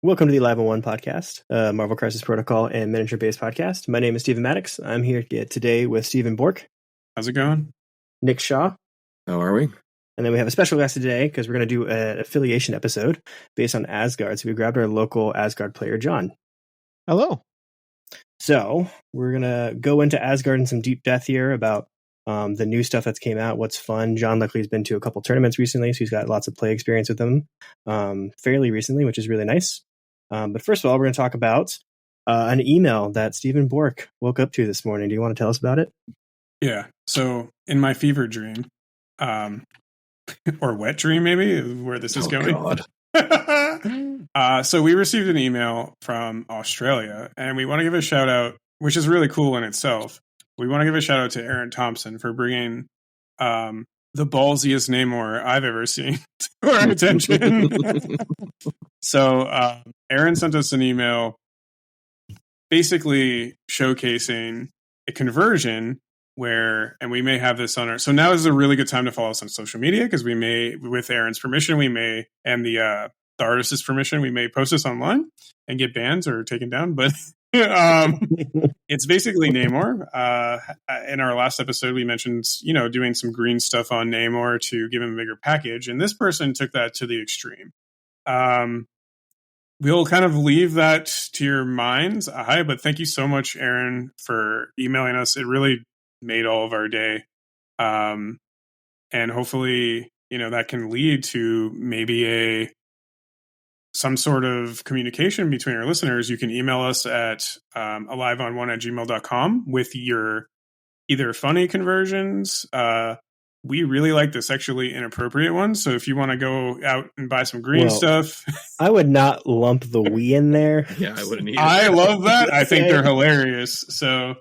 Welcome to the Live on One podcast, Marvel Crisis Protocol and miniature-based podcast. My name is Stephen Maddox. I'm here today with Stephen Bork. How's it going? Nick Shaw. How are we? And then we have a special guest today because we're going to do an affiliation episode based on Asgard. So we grabbed our local Asgard player, John. Hello. So we're going to go into Asgard in some deep depth here about the new stuff that's came out, what's fun. John luckily has been to a couple tournaments recently, so he's got lots of play experience with them fairly recently, which is really nice. But first of all, we're going to talk about an email that Stephen Bork woke up to this morning. Do you want to tell us about it? Yeah. So in my fever dream, or wet dream, maybe, is where this is going. So we received an email from Australia, and we want to give a shout out, which is really cool in itself. We want to give a shout out to Aaron Thompson for bringing the ballsiest Namor I've ever seen to our attention. So Aaron sent us an email basically showcasing a conversion where, and we may have this on our, so now is a really good time to follow us on social media because we may, with Aaron's permission, we may, and the artist's permission, we may post this online and get bans or taken down, but it's basically Namor. In our last episode, we mentioned, doing some green stuff on Namor to give him a bigger package. And this person took that to the extreme. We'll kind of leave that to your minds. But thank you so much, Aaron, for emailing us. It really made all of our day. And hopefully, that can lead to maybe some sort of communication between our listeners. You can email us at aliveon1@gmail.com with your either funny conversions. We really like the sexually inappropriate ones. So if you want to go out and buy some green stuff. I would not lump the we in there. Yeah, I wouldn't either. I love that. I think they're hilarious. So,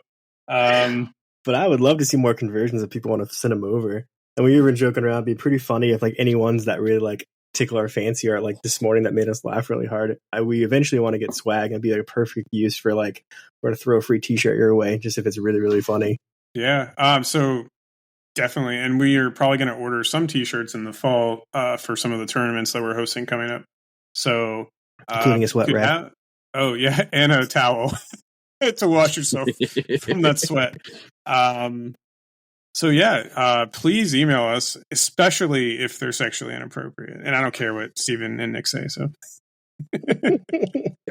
but I would love to see more conversions if people want to send them over. And we were joking around, it'd be pretty funny if any ones that really tickle our fancy are this morning that made us laugh really hard. We eventually want to get swag and be a perfect use for we're going to throw a free t-shirt your way just if it's really, really funny. Yeah. So definitely. And we are probably going to order some t-shirts in the fall for some of the tournaments that we're hosting coming up. So including a sweat wrap. Oh yeah. And a towel to wash yourself from that sweat. So yeah, please email us, especially if they're sexually inappropriate. And I don't care what Stephen and Nick say. So,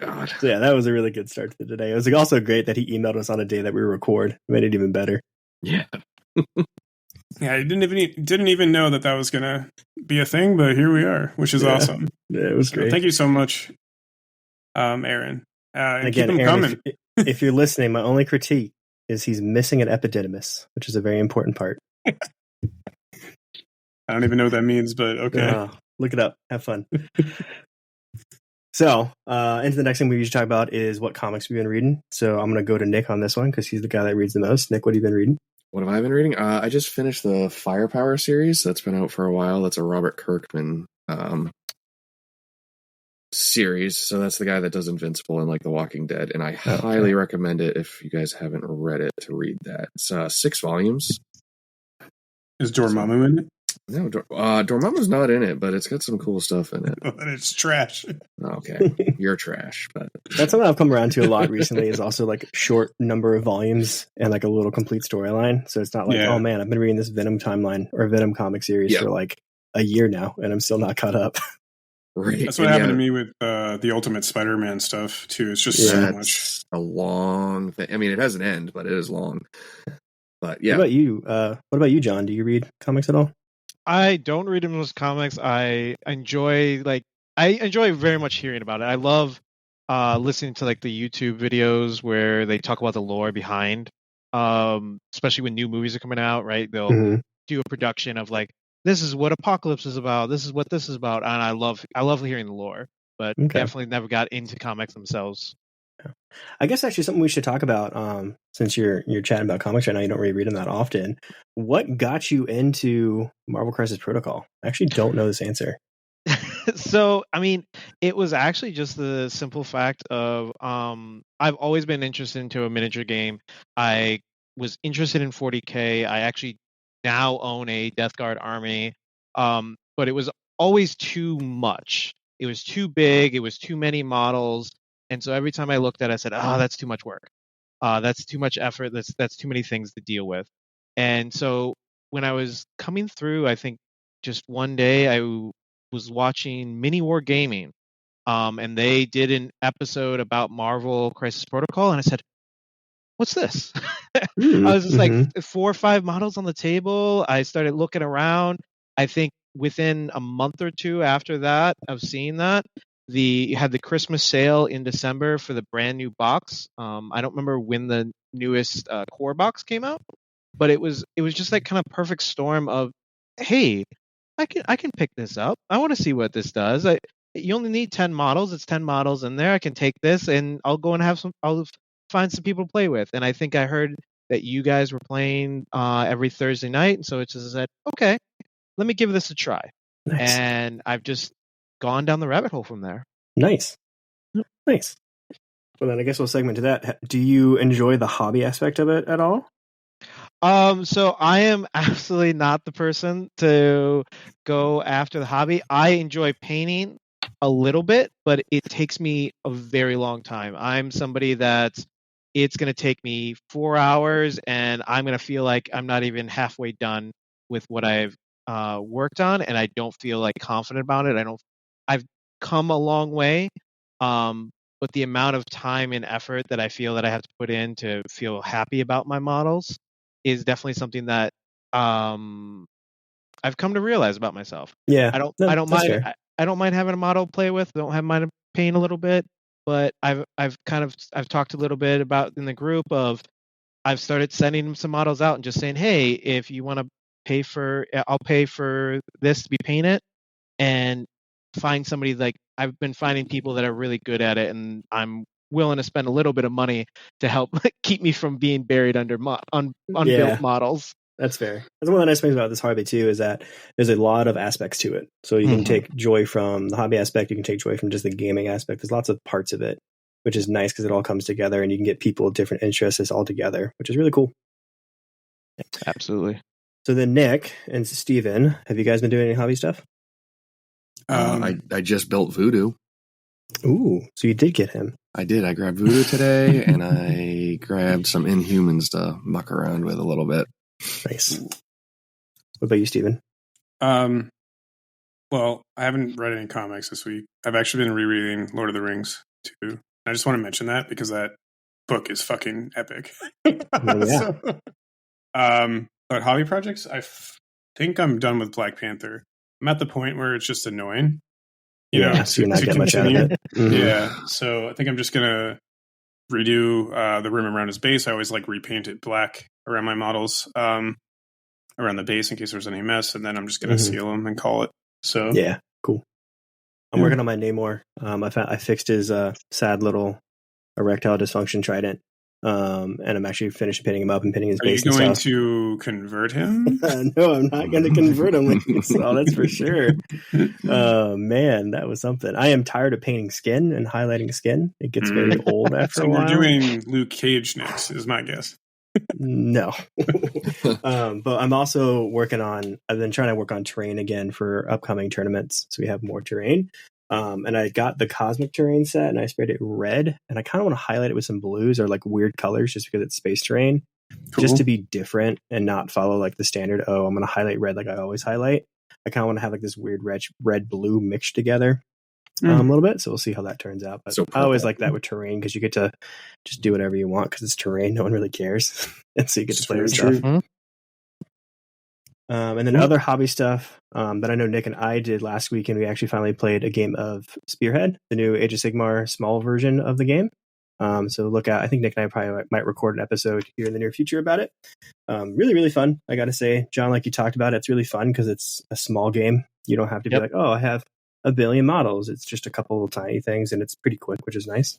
God. So yeah, that was a really good start to the day. It was also great that he emailed us on a day that we record. It made it even better. Yeah. Yeah, I didn't even know that was gonna be a thing, but here we are, which is awesome. Yeah, it was great. So thank you so much, Aaron. And again, keep them Aaron, coming. If you're listening, my only critique is he's missing an epididymis, which is a very important part. I don't even know what that means, but okay. Look it up. Have fun. So, into the next thing we usually talk about is what comics we've been reading. So I'm going to go to Nick on this one because he's the guy that reads the most. Nick, what have you been reading? What have I been reading? I just finished the Firepower series. That's been out for a while. That's a Robert Kirkman series. So that's the guy that does Invincible and The Walking Dead. And I highly recommend it if you guys haven't read it to read that. It's 6 volumes. Is Dormammu in it? No, Dormammu's not in it, but it's got some cool stuff in it. And it's trash. Okay, you're trash. But that's something I've come around to a lot recently. Is also short number of volumes and a little complete storyline. So it's not oh man, I've been reading this Venom timeline or Venom comic series for a year now, and I'm still not caught up. Right. That's what happened to me with the Ultimate Spider-Man stuff too. It's just so much. A long thing. I mean, it has an end, but it is long. But yeah. What about you, John? Do you read comics at all? I don't read most comics. I enjoy very much hearing about it. I love listening to the YouTube videos where they talk about the lore behind, especially when new movies are coming out. Right, they'll do a production of this is what Apocalypse is about. This is what this is about, and I love hearing the lore. But definitely never got into comics themselves. I guess actually something we should talk about, since you're chatting about comics right now, you don't really read them that often. What got you into Marvel Crisis Protocol? I actually don't know this answer. So, I mean, it was actually just the simple fact of I've always been interested into a miniature game. I was interested in 40K. I actually now own a Death Guard army, but it was always too much. it was too big, it was too many models, and so every time I looked at it, I said, "Oh, that's too much work. That's too much effort. That's too many things to deal with." And so when I was coming through, I think just one day I was watching Mini War Gaming, and they did an episode about Marvel Crisis Protocol, and I said, "What's this?" I was just like 4 or 5 models on the table. I started looking around. I think within a month or two after that of seeing that, you had the Christmas sale in December for the brand new box. I don't remember when the newest core box came out, but it was just like kind of perfect storm of, hey, I can pick this up. I want to see what this does. You only need 10 models. It's 10 models in there. I can take this and I'll go and I'll find some people to play with. And I think I heard that you guys were playing every Thursday night, and so it just said, okay, let me give this a try. Nice. And I've just gone down the rabbit hole from there. Nice. Well, then I guess we'll segment to that. Do you enjoy the hobby aspect of it at all? So I am absolutely not the person to go after the hobby. I enjoy painting a little bit, but it takes me a very long time. I'm somebody that's it's going to take me 4 hours, and I'm going to feel like I'm not even halfway done with what I've worked on, and I don't feel like confident about it. I've come a long way, but the amount of time and effort that I feel that I have to put in to feel happy about my models is definitely something that I've come to realize about myself. Yeah, I don't mind. I don't mind having a model to play with. I don't mind paint a little bit, but I've talked a little bit about in the group of I've started sending them some models out and just saying, hey, if you want to I'll pay for this to be painted, and find somebody. Like I've been finding people that are really good at it, and I'm willing to spend a little bit of money to help keep me from being buried under unbuilt models. That's fair. That's one of the nice things about this hobby too, is that there's a lot of aspects to it. So you can take joy from the hobby aspect, you can take joy from just the gaming aspect. There's lots of parts of it, which is nice because it all comes together, and you can get people with different interests all together, which is really cool. Absolutely. So then Nick and Steven, have you guys been doing any hobby stuff? I just built Voodoo. Ooh, so you did get him. I did. I grabbed Voodoo today, and I grabbed some Inhumans to muck around with a little bit. Nice. What about you, Steven? Well, I haven't read any comics this week. I've actually been rereading Lord of the Rings too. I just want to mention that because that book is fucking epic. Yeah. But hobby projects, think I'm done with Black Panther. I'm at the point where it's just annoying. You know, so you're not getting much out of it. Yeah, so I think I'm just gonna redo the rim around his base. I always repaint it black around my models, around the base in case there's any mess, and then I'm just gonna seal them and call it. So yeah, cool. I'm working on my Namor. I fixed his sad little erectile dysfunction trident, and I'm actually finished pinning him up and pinning his base. Are you going to convert him? No, I'm not going to convert him. So that's for sure. Man, that was something. I am tired of painting skin and highlighting skin. It gets very old after a while. So we're doing Luke Cage next, is my guess. No. But I'm also I've been trying to work on terrain again for upcoming tournaments, so we have more terrain. And I got the cosmic terrain set, and I sprayed it red, and I kind of want to highlight it with some blues or weird colors just because it's space terrain, just to be different and not follow the standard, I'm going to highlight red like I always highlight. I kind of want to have this weird red blue mixed together a little bit, so we'll see how that turns out. But I always like that with terrain because you get to just do whatever you want because it's terrain. No one really cares. And so you get to play with stuff. And then other hobby stuff that I know Nick and I did last week, and we actually finally played a game of Spearhead, the new Age of Sigmar small version of the game. So look out. I think Nick and I probably might record an episode here in the near future about it. Really, really fun. I got to say, John, like you talked about, it's really fun because it's a small game. You don't have to be I have a billion models. It's just a couple of tiny things, and it's pretty quick, which is nice.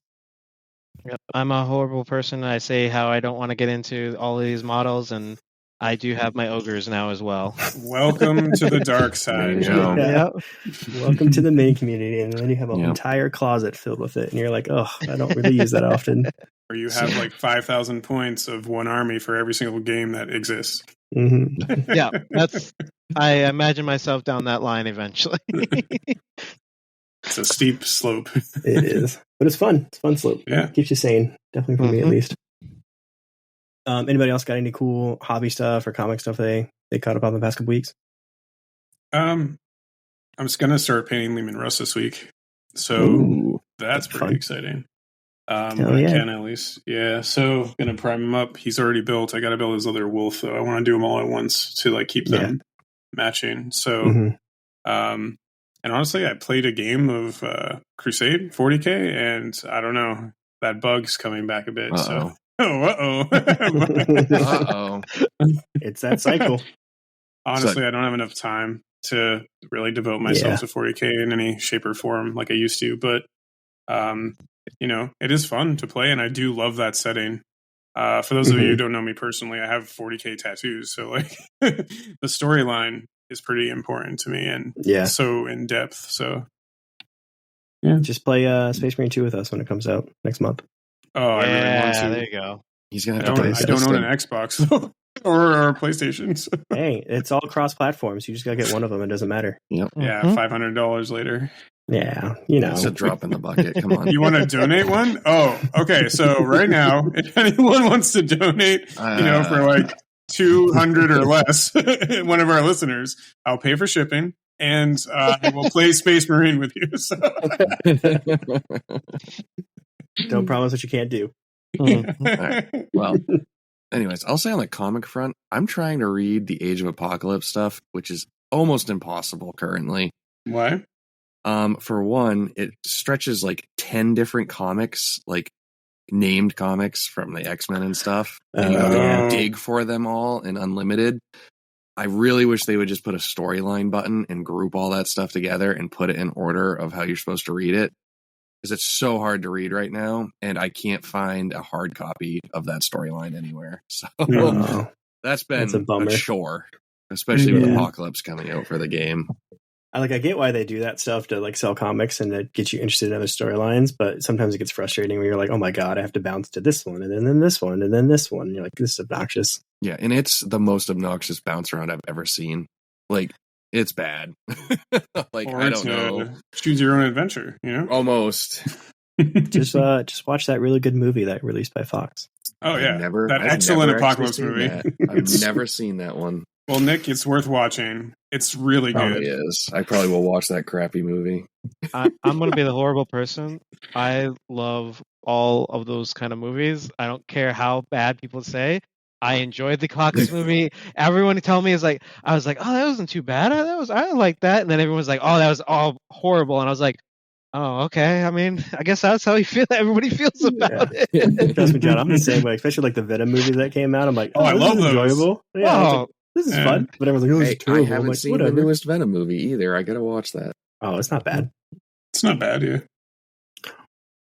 Yep. I'm a horrible person. I say how I don't want to get into all of these models, and I do have my ogres now as well. Welcome to the dark side. Welcome to the main community, and then you have an entire closet filled with it, and you're like, oh, I don't really use that often. Or you have 5,000 points of one army for every single game that exists. Yeah, I imagine myself down that line eventually. It's a steep slope. It is, but it's fun. It's a fun slope. Yeah. Keeps you sane. Definitely for me, at least. Anybody else got any cool hobby stuff or comic stuff they caught up on the past couple weeks? I'm just gonna start painting Lehman Russ this week, so that's pretty fun. Exciting. Hell I yeah. can at least, yeah. So gonna prime him up. He's already built. I got to build his other wolf, though. I want to do them all at once to like keep them matching. So, and honestly, I played a game of Crusade 40K, and I don't know, that bug's coming back a bit. So, It's that cycle. Honestly, I don't have enough time to really devote myself to 40K in any shape or form like I used to. But, you know, it is fun to play, and I do love that setting. For those of you who don't know me personally, I have 40K tattoos. So, like, the storyline is pretty important to me and so in depth. So, just play Space Marine 2 with us when it comes out next month. Oh, I really want to. There you go. He's gonna. I don't own an Xbox or a PlayStation. So. Hey, it's all cross-platforms. You just gotta get one of them. It doesn't matter. Yep. Yeah, $500 later. Yeah, you know, it's a drop in the bucket. Come on. You want to donate one? Oh, okay. So right now, if anyone wants to donate, you know, for like 200 or less, one of our listeners, I'll pay for shipping. And we'll play Space Marine with you. So. Don't promise what you can't do. Right. Well, anyways, I'll say on the comic front, I'm trying to read the Age of Apocalypse stuff, which is almost impossible currently. Why? For one, it stretches like 10 different comics, like named comics from the X-Men and stuff. And you have to dig for them all in Unlimited. I really wish they would just put a storyline button and group all that stuff together and put it in order of how you're supposed to read it. Because it's so hard to read right now, and I can't find a hard copy of that storyline anywhere. So that's been a chore, especially with Apocalypse coming out for the game. I get why they do that stuff to like sell comics and to get you interested in other storylines, but sometimes it gets frustrating when you're like, oh my god, I have to bounce to this one and then this one and then this one. And you're like, this is obnoxious. Yeah, and it's the most obnoxious bounce around I've ever seen. Like, it's bad. Like, or I don't know. Choose your own adventure, you know? Almost. just watch that really good movie that released by Fox. Oh yeah, that excellent Apocalypse movie. I've never seen that one. Well, Nick, it's worth watching. It's really good. It is. I probably will watch that crappy movie. I'm going to be the horrible person. I love all of those kind of movies. I don't care how bad people say. I enjoyed the Caucus movie. Everyone tell me is like, I was like, oh, that wasn't too bad. I like that. And then everyone was like, oh, that was all horrible. And I was like, oh, okay. I mean, I guess that's how you feel. Everybody feels about it. Trust me, John. I'm the same way. Especially like the Venom movies that came out. I'm like, oh, I love those. Enjoyable. Yeah, this is fun. But everyone's like, oh, this is terrible. I haven't seen the newest Venom movie either. I gotta watch that. Oh, it's not bad. It's not bad, yeah.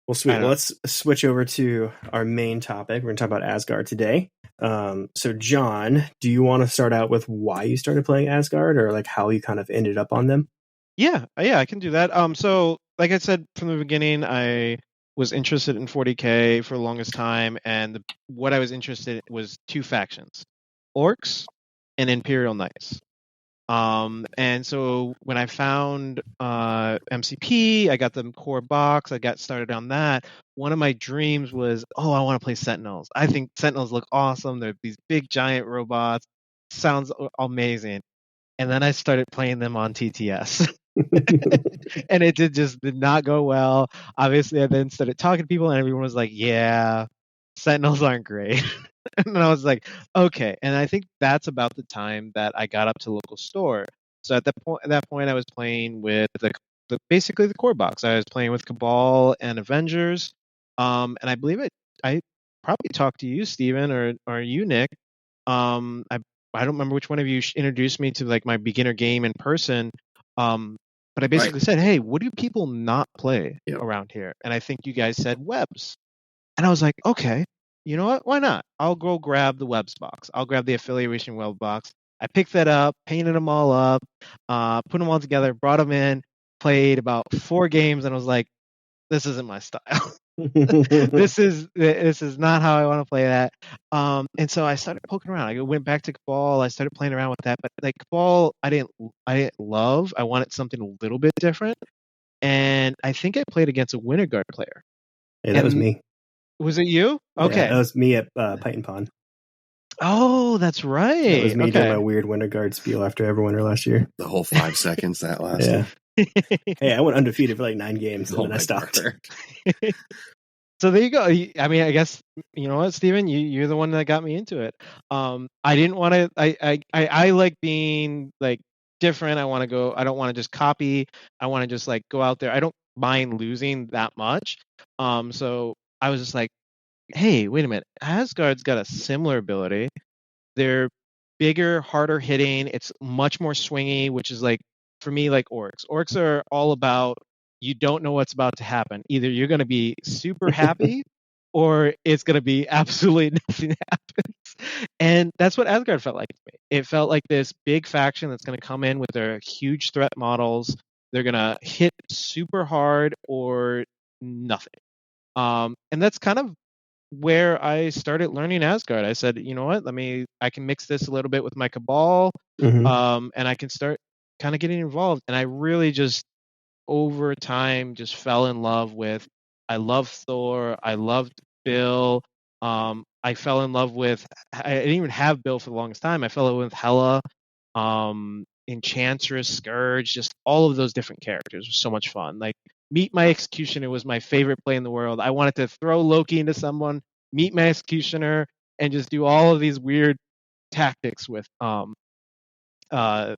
Well, sweet. Well, let's switch over to our main topic. We're going to talk about Asgard today. So, John, do you want to start out with why you started playing Asgard, or like how you kind of ended up on them? Yeah, I can do that. So, like I said from the beginning, I was interested in 40K for the longest time, and what I was interested in was two factions: Orcs and Imperial Knights. And so when I found MCP, I got the core box, I got started on that. One of my dreams was, I want to play Sentinels. I think Sentinels look awesome. They're these big giant robots. Sounds amazing. And then I started playing them on TTS. And it did not go well. Obviously, I then started talking to people, and everyone was like, yeah, Sentinels aren't great. And I was like, okay. And I think that's about the time that I got up to local store. So at that point, I was playing with basically the core box. I was playing with Cabal and Avengers. And I believe I probably talked to you, Steven, or you, Nick. I don't remember which one of you introduced me to like my beginner game in person. But I basically said, hey, what do people not play around here? And I think you guys said webs. And I was like, okay. You know what? Why not? I'll go grab the webs box. I'll grab the affiliation web box. I picked that up, painted them all up, put them all together, brought them in, played about 4 games, and I was like, this isn't my style. This is not how I want to play that. And so I started poking around. I went back to Cabal. I started playing around with that. But like Cabal, I didn't love. I wanted something a little bit different. and I think I played against a Winterguard player. Yeah, that was me. Was it you? Okay. Yeah, that was me at Python Pond. Oh, that's right. That was me doing my Okay. weird Winterguard spiel after Everwinter last year. The whole 5 seconds that lasted. Yeah. Hey, I went undefeated for like 9 games, and Oh then I my stopped. word. So there you go. I mean, I guess you know what, Steven, you're the one that got me into it. I didn't want to. I like being like different. I want to go. I don't want to just copy. I want to just like go out there. I don't mind losing that much. So I was just like, hey, wait a minute. Asgard's got a similar ability. They're bigger, harder hitting. It's much more swingy, which is like for me like orcs. Orcs are all about you don't know what's about to happen. Either you're going to be super happy or it's going to be absolutely nothing happens. And that's what Asgard felt like to me. It felt like this big faction that's going to come in with their huge threat models. They're going to hit super hard or nothing. And that's kind of where I started learning Asgard. I said, you know what, I can mix this a little bit with my Cabal, Mhm. and I can start kind of getting involved. And I really just over time just fell in love with, I love Thor, I loved Bill. I fell in love with, I didn't even have Bill for the longest time. I fell in love with Hela, Enchantress, Skurge, just all of those different characters was so much fun. Like Meet My Executioner was my favorite play in the world. I wanted to throw Loki into someone, meet my Executioner, and just do all of these weird tactics uh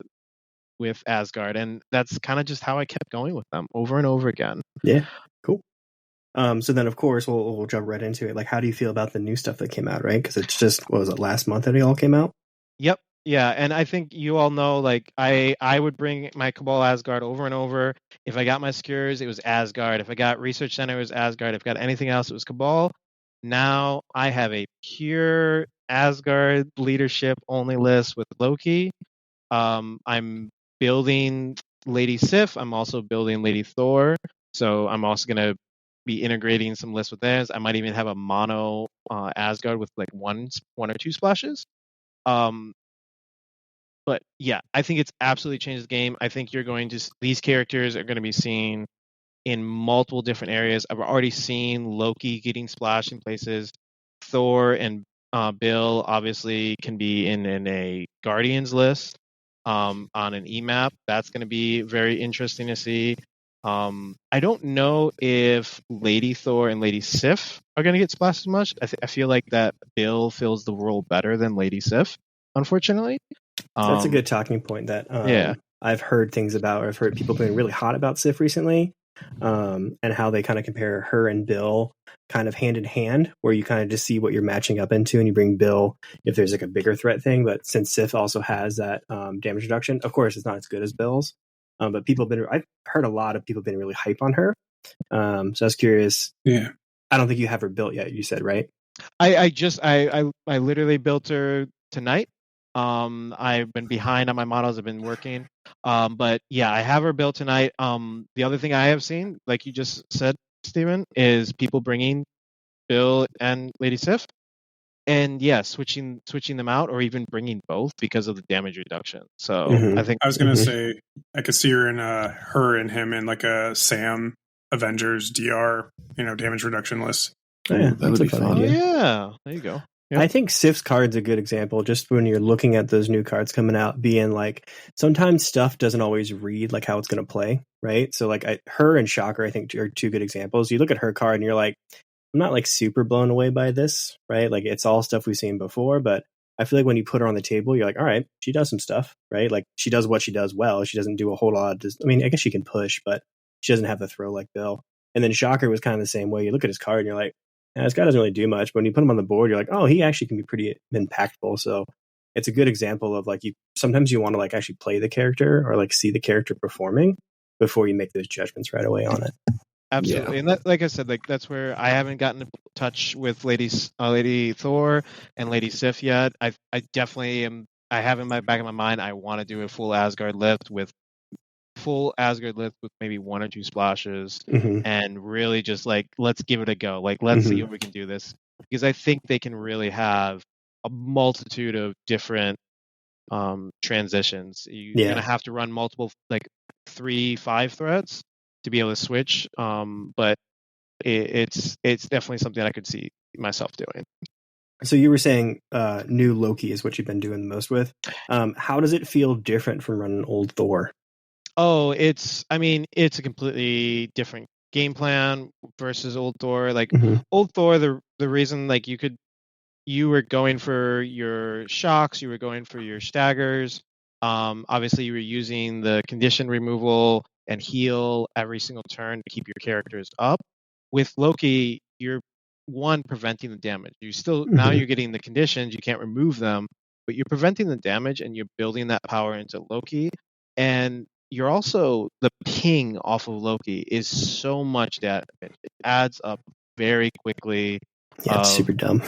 with Asgard, and that's kind of just how I kept going with them over and over again. Yeah, cool. So then, of course, we'll jump right into it. Like, how do you feel about the new stuff that came out, right? Because it's just, what was it, last month that it all came out? Yep. Yeah, and I think you all know, like, I would bring my Cabal Asgard over and over. If I got my Skurs, it was Asgard. If I got Research Center, it was Asgard. If I got anything else, it was Cabal. Now I have a pure Asgard leadership only list with Loki. I'm building Lady Sif. I'm also building Lady Thor. So I'm also going to be integrating some lists with theirs. I might even have a mono Asgard with like one or two splashes. But yeah, I think it's absolutely changed the game. I think these characters are going to be seen in multiple different areas. I've already seen Loki getting splashed in places. Thor and Bill obviously can be in a Guardians list on an EMAP. That's going to be very interesting to see. I don't know if Lady Thor and Lady Sif are going to get splashed as much. I feel like that Bill fills the role better than Lady Sif, unfortunately. That's a good talking point that Yeah. I've heard things about, or I've heard people being really hot about Sif recently, and how they kind of compare her and Bill kind of hand in hand, where you kind of just see what you're matching up into, and you bring Bill if there's like a bigger threat thing. But since Sif also has that damage reduction, of course, it's not as good as Bill's. But I've heard a lot of people been really hype on her. So I was curious. Yeah. I don't think you have her built yet. You said, right? I literally built her tonight. I've been behind on my models. I've been working. But yeah, I have her built tonight. The other thing I have seen, like you just said, Steven, is people bringing Bill and Lady Sif, and yeah, switching them out, or even bringing both because of the damage reduction. So Mhm. I think I was gonna say I could see her and him in like a Sam Avengers DR, damage reduction list. Oh, yeah, That that's would a be fun fun. idea. yeah, there you go. Yep. I think Sif's card's a good example, just when you're looking at those new cards coming out, being like, sometimes stuff doesn't always read like how it's going to play, right? So like her and Shocker, I think, are two good examples. You look at her card and you're like, I'm not like super blown away by this, right? Like it's all stuff we've seen before, but I feel like when you put her on the table, you're like, all right, she does some stuff, right? Like she does what she does well. She doesn't do a whole lot. I mean, I guess she can push, but she doesn't have the throw like Bill. And then Shocker was kind of the same way. You look at his card and you're like, this guy doesn't really do much, but when you put him on the board, you're like, oh, he actually can be pretty impactful. So it's a good example of like sometimes you want to like actually play the character or like see the character performing before you make those judgments right away on it. Absolutely, and like I said, like that's where I haven't gotten in touch with Lady Thor and Lady Sif yet. I definitely am. I have in my back of my mind, I want to do a full Asgard lift with maybe one or two splashes, and really just like let's give it a go. Like let's see if we can do this, because I think they can really have a multitude of different transitions. You're gonna have to run multiple, like 3-5 threads. to be able to switch. But it's definitely something I could see myself doing. So you were saying new Loki is what you've been doing the most with. How does it feel different from running old Thor? Oh, it's a completely different game plan versus old Thor. Like old Thor, the reason like you were going for your shocks, you were going for your staggers. Obviously you were using the condition removal and heal every single turn to keep your characters up. With Loki, you're preventing the damage. You still now you're getting the conditions, you can't remove them, but you're preventing the damage and you're building that power into Loki. And you're also the ping off of Loki is so much that it adds up very quickly. Yeah, it's super dumb.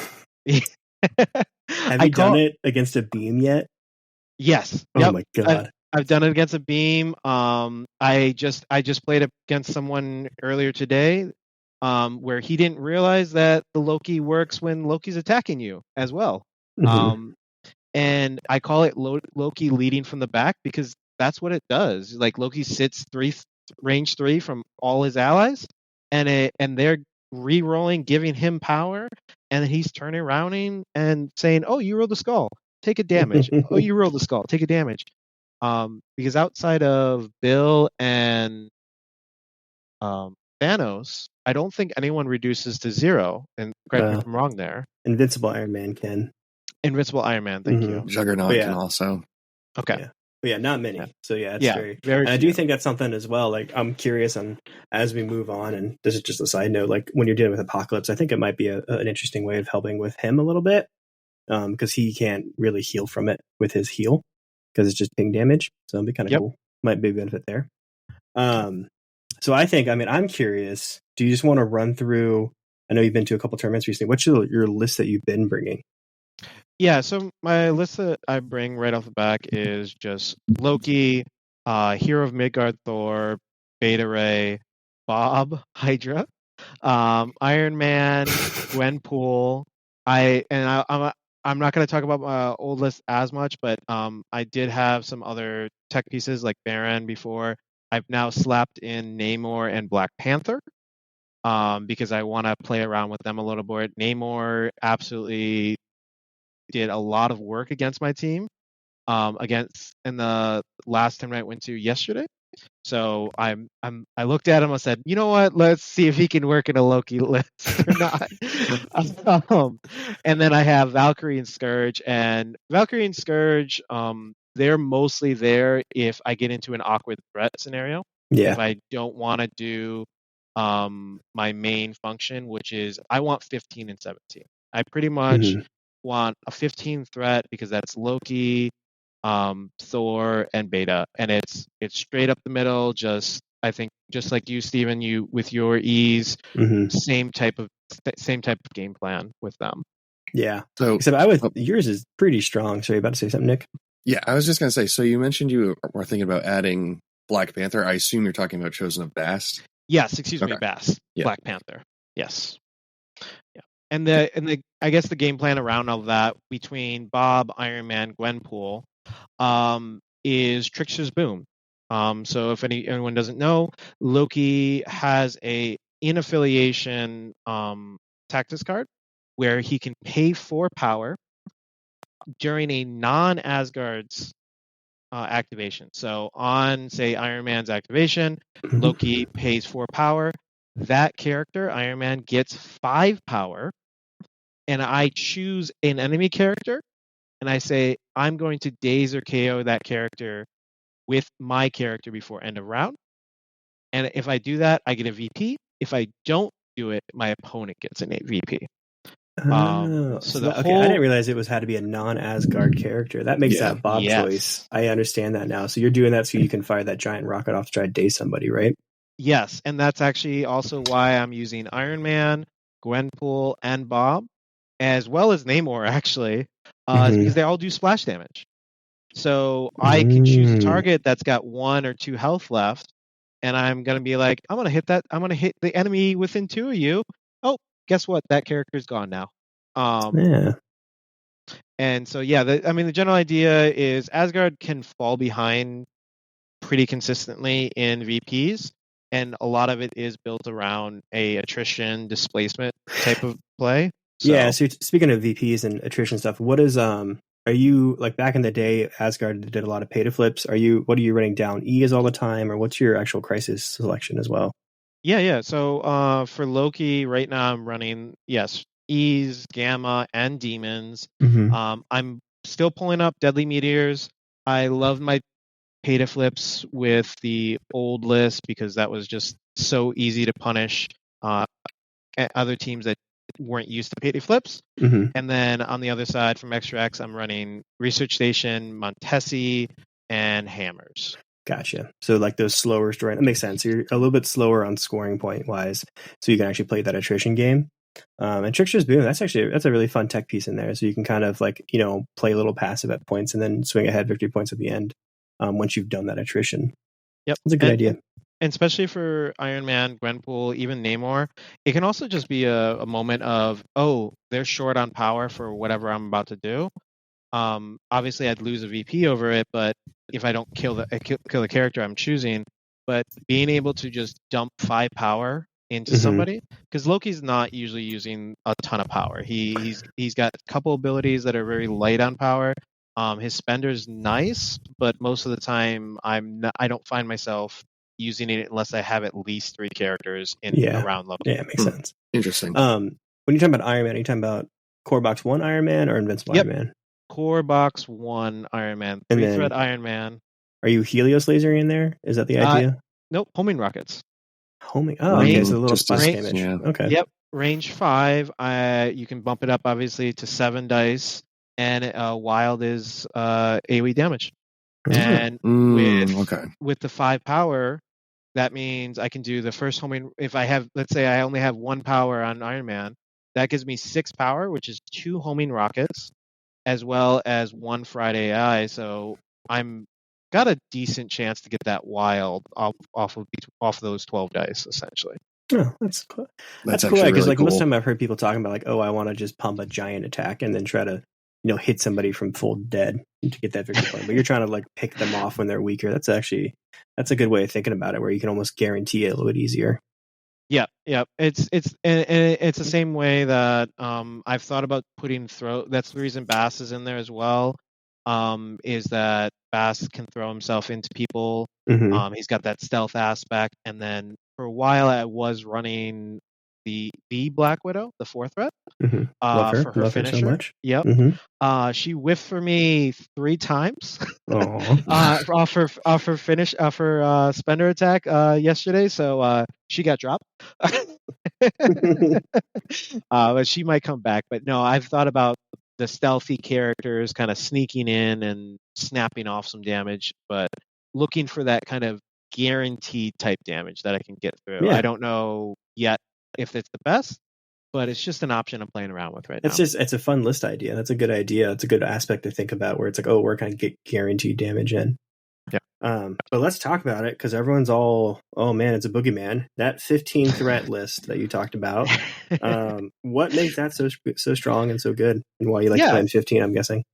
Have you done it against a beam yet? Yes. Oh my god. I've done it against a beam. I just played it against someone earlier today, where he didn't realize that the Loki works when Loki's attacking you as well. And I call it Loki leading from the back because that's what it does. Like Loki sits range 3 from all his allies, and they're re-rolling, giving him power, and he's turning around and saying, "Oh, you rolled the skull, take a damage. Oh, you rolled the skull, take a damage." Because outside of Bill and Thanos, I don't think anyone reduces to 0. And correct me if I'm wrong there. Invincible Iron Man can. Invincible Iron Man, thank you. Juggernaut can also. Okay. Yeah. But yeah, not many. So yeah, it's very. And I do think that's something as well. Like I'm curious on as we move on, and this is just a side note. Like when you're dealing with Apocalypse, I think it might be an interesting way of helping with him a little bit, because he can't really heal from it with his heal because it's just ping damage. So it'd be kind of cool. Might be a benefit there. So I think, I'm curious. Do you just want to run through? I know you've been to a couple tournaments recently. What's your list that you've been bringing? Yeah, so my list that I bring right off the back is just Loki, Hero of Midgard, Thor, Beta Ray, Bob, Hydra, Iron Man, Gwenpool. I'm not going to talk about my old list as much, but I did have some other tech pieces like Baron before. I've now slapped in Namor and Black Panther because I want to play around with them a little bit. Namor absolutely did a lot of work against my team in the last tournament I went to yesterday. So I looked at him. I said, you know what? Let's see if he can work in a Loki list or not. And then I have Valkyrie and Skurge. And Valkyrie and Skurge, they're mostly there if I get into an awkward threat scenario. Yeah. If I don't want to do my main function, which is I want 15 and 17. I pretty much want a 15 threat because that's Loki, Thor, and Beta, and it's straight up the middle. I think just like you, Steven, you with your ease, same type of game plan with them. Yeah. So except yours is pretty strong. So you're about to say something, Nick? Yeah, I was just going to say. So you mentioned you were thinking about adding Black Panther. I assume you're talking about Chosen of Bast. Yes, excuse me, Bast. Yeah. Black Panther. Yes. Yeah. And the I guess the game plan around all that between Bob, Iron Man, Gwenpool, is Trickster's Boom. So if anyone doesn't know, Loki has a in affiliation tactics card where he can pay 4 power during a non-Asgard's activation. So on, say, Iron Man's activation, Loki pays 4 power. That character, Iron Man, gets 5 power, and I choose an enemy character, and I say, I'm going to daze or KO that character with my character before end of round. And if I do that, I get a VP. If I don't do it, my opponent gets an VP. I didn't realize it had to be a non-Asgard character. That makes that Bob choice. I understand that now. So you're doing that so you can fire that giant rocket off to try to daze somebody, right? Yes, and that's actually also why I'm using Iron Man, Gwenpool, and Bob, as well as Namor, actually, because they all do splash damage. So I can choose a target that's got 1 or 2 health left, and I'm going to be like, I'm going to hit the enemy within 2 of you. Oh, guess what? That character's gone now. And so, the general idea is Asgard can fall behind pretty consistently in VPs. and a lot of it is built around a attrition displacement type of play. So, Yeah. So speaking of VPs and attrition stuff, what is are you like back in the day? Asgard did a lot of pay to flips. What are you running down? E is all the time, or what's your actual crisis selection as well? yeah. So for Loki, right now I'm running E's, Gamma, and Demons. Mm-hmm. I'm still pulling up Deadly Meteors. I love my pay to flips with the old list because that was just so easy to punish other teams that weren't used to pay to flips. Mm-hmm. And then on the other side from Extra X, I'm running Research Station, Montesi, and Hammers. Gotcha. So like those slower story, that makes sense. You're a little bit slower on scoring point wise, so you can actually play that attrition game. And Trickster's Boom, that's a really fun tech piece in there. So you can kind of like, play a little passive at points and then swing ahead victory points at the end once you've done that attrition. Yep. That's a good idea. And especially for Iron Man, Gwenpool, even Namor, it can also just be a moment of, oh, they're short on power for whatever I'm about to do. Obviously, I'd lose a VP over it, but if I don't kill the character I'm choosing, but being able to just dump 5 power into somebody, because Loki's not usually using a ton of power. He's got a couple abilities that are very light on power. His spender's nice, but most of the time I don't find myself using it unless I have at least 3 characters around Loki. Yeah, it makes sense. Interesting. When you're talking about Iron Man, are you talking about Core Box 1 Iron Man or Invincible Iron Man? Core Box 1 Iron Man. 3-thread Iron Man. Are you Helios lasering in there? Is that the idea? Nope, homing rockets. Homing. Oh, okay. So a little splash range, damage. Yeah. Okay. Yep. Range 5. You can bump it up obviously to 7 dice, and wild is AoE damage. And with the 5 power, that means I can do the first homing. If I have, let's say I only have 1 power on Iron Man, that gives me 6 power, which is 2 homing rockets, as well as 1 Friday AI. So I'm got a decent chance to get that wild off of those 12 dice, essentially. Oh, that's cool. That's cool because really most of the time I've heard people talking about like, oh, I want to just pump a giant attack and then try to hit somebody from full dead to get that victory point. But you're trying to like pick them off when they're weaker. That's a good way of thinking about it, where you can almost guarantee it a little bit easier. Yeah. It's the same way that I've thought about putting throw. That's the reason Bast is in there as well. Is that Bast can throw himself into people. He's got that stealth aspect, and then for a while I was running the Black Widow, the 4th threat, for her finisher. So much. Yep. She whiffed for me 3 times off her finish her spender attack yesterday, so she got dropped. But she might come back. But no, I've thought about the stealthy characters kind of sneaking in and snapping off some damage, but looking for that kind of guaranteed type damage that I can get through. Yeah. I don't know yet if it's the best, but it's just an option I'm playing around with right now. It's a fun list idea. That's a good idea. It's a good aspect to think about, where it's like, oh, we're going to get guaranteed damage in. Yeah. But let's talk about it, because everyone's all, oh man, it's a boogeyman. That 15 threat list that you talked about. What makes that so strong and so good, and why you like playing 15? I'm guessing.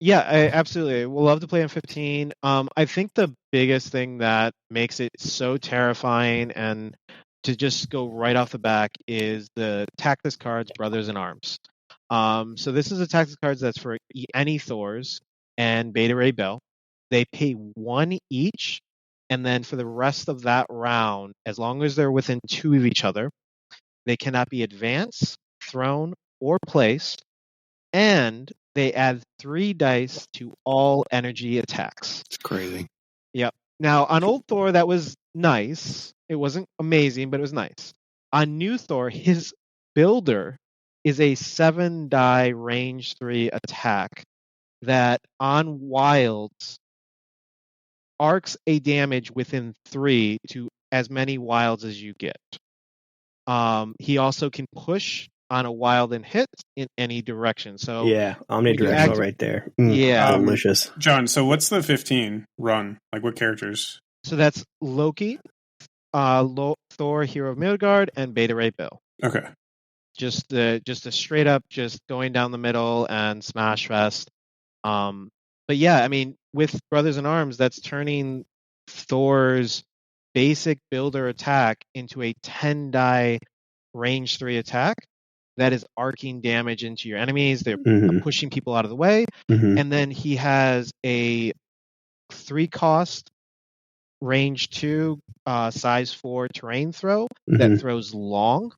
Yeah, I absolutely will love to play on 15. I think the biggest thing that makes it so terrifying and to just go right off the back is the Tactics cards, Brothers in Arms. So this is a Tactics cards that's for any Thors and Beta Ray Bill. They pay 1 each, and then for the rest of that round, as long as they're within 2 of each other, they cannot be advanced, thrown, or placed, and they add 3 dice to all energy attacks. It's crazy. Yep. Now, on old Thor, that was nice. It wasn't amazing, but it was nice. On new Thor, his builder is a 7-die range 3 attack that on wilds arcs a damage within 3 to as many wilds as you get. He also can push on a wild and hit in any direction. So yeah, omnidirectional right there. Yeah, delicious. John, so what's the 15 run? Like what characters? So that's Loki, Thor, Hero of Midgard, and Beta Ray Bill. Okay. Just a straight up, just going down the middle and smash fest. But yeah, I mean, with Brothers in Arms, that's turning Thor's basic builder attack into a 10 die range 3 attack that is arcing damage into your enemies. They're pushing people out of the way. And then he has a 3 cost range 2 size 4 terrain throw that throws long.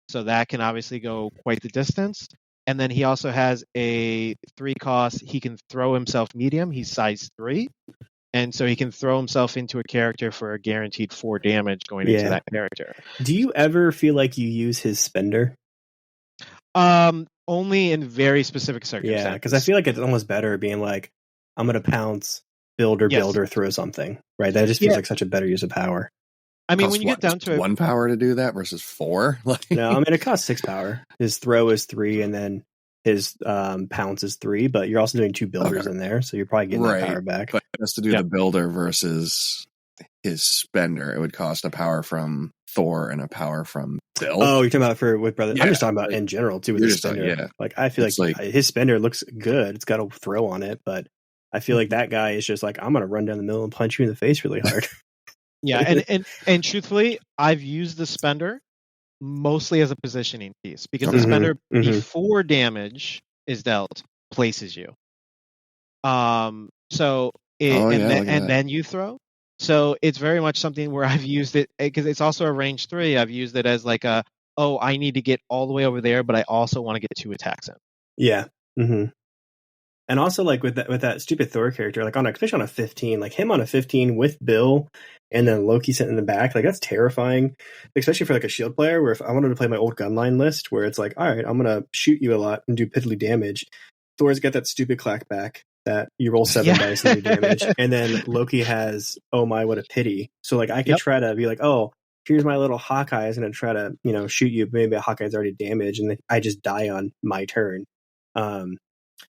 So that can obviously go quite the distance. And then he also has a 3 cost. He can throw himself medium. He's size 3. And so he can throw himself into a character for a guaranteed 4 damage going into that character. Do you ever feel like you use his spender? Only in very specific circumstances. Yeah, because I feel like it's almost better being like, I'm going to pounce, builder, throw something. Right? That just feels like such a better use of power. I mean, when you get down to 1 power to do that versus 4? No, I mean, it costs 6 power. His throw is 3, and then his pounce is 3, but you're also doing 2 builders in there, so you're probably getting that power back. But just to do the builder versus his spender, it would cost a power from Thor and a power from Bill. Oh, you're talking about with brother. Yeah, I'm just talking about in general too with his spender. Like I feel like his spender looks good. It's got a throw on it, but I feel like that guy is just like, I'm gonna run down the middle and punch you in the face really hard. Yeah, and truthfully, I've used the spender mostly as a positioning piece because the spender before damage is dealt places you. Then you throw. So it's very much something where I've used it because it's also a range 3. I've used it as like I need to get all the way over there, but I also want to get 2 attacks in. Yeah. And also like with that stupid Thor character, like especially on a 15, like him on a 15 with Bill and then Loki sitting in the back, like that's terrifying, especially for like a shield player where if I wanted to play my old gunline list where it's like, all right, I'm going to shoot you a lot and do piddly damage. Thor's got that stupid clackback that you roll 7 dice and do damage. And then Loki has, oh my, what a pity. So like I could try to be like, oh, here's my little Hawkeye is going to try to, shoot you. Maybe a Hawkeye's already damaged and then I just die on my turn.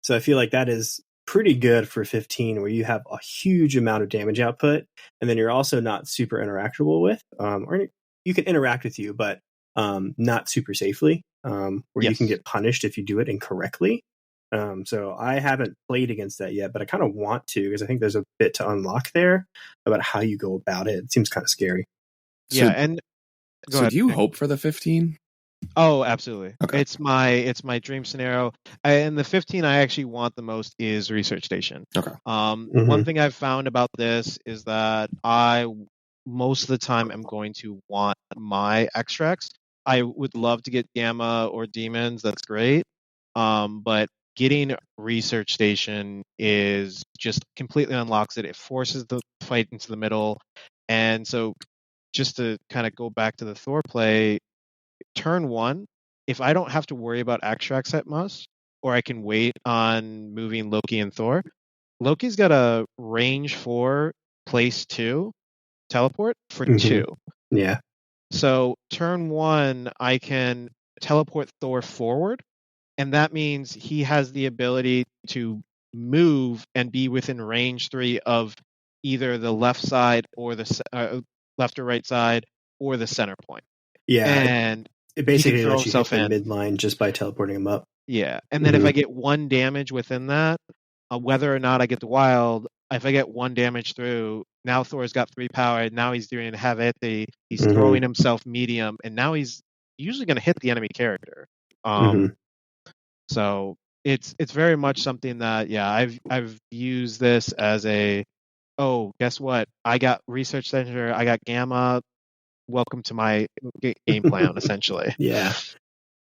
So I feel like that is pretty good for 15 where you have a huge amount of damage output and then you're also not super interactable with, or you can interact with you, but not super safely, where you can get punished if you do it incorrectly. So I haven't played against that yet, but I kind of want to because I think there's a bit to unlock there about how you go about it. It seems kind of scary. Yeah, and do you hope for the 15? Oh, absolutely. Okay. It's my dream scenario. And the 15 I actually want the most is Research Station. Okay. One thing I've found about this is that I most of the time am going to want my extracts. I would love to get Gamma or Demons. That's great. But getting Research Station is just completely unlocks it. It forces the fight into the middle. And so just to kind of go back to the Thor play, turn 1, if I don't have to worry about extracts at most, or I can wait on moving Loki and Thor, Loki's got a range 4, place 2 teleport for 2. Yeah. So turn 1, I can teleport Thor forward, and that means he has the ability to move and be within range 3 of either the left side or the left or right side or the center point. Yeah, and it basically lets you hit the midline just by teleporting him up. Yeah, and then if I get 1 damage within that, whether or not I get the wild, if I get 1 damage through, now Thor's got 3 power. Now he's doing Havete. He's throwing himself medium, and now he's usually going to hit the enemy character. So it's very much something that I've used this as a guess what? I got Research Center. I got Gamma. Welcome to my game plan, essentially. Yeah.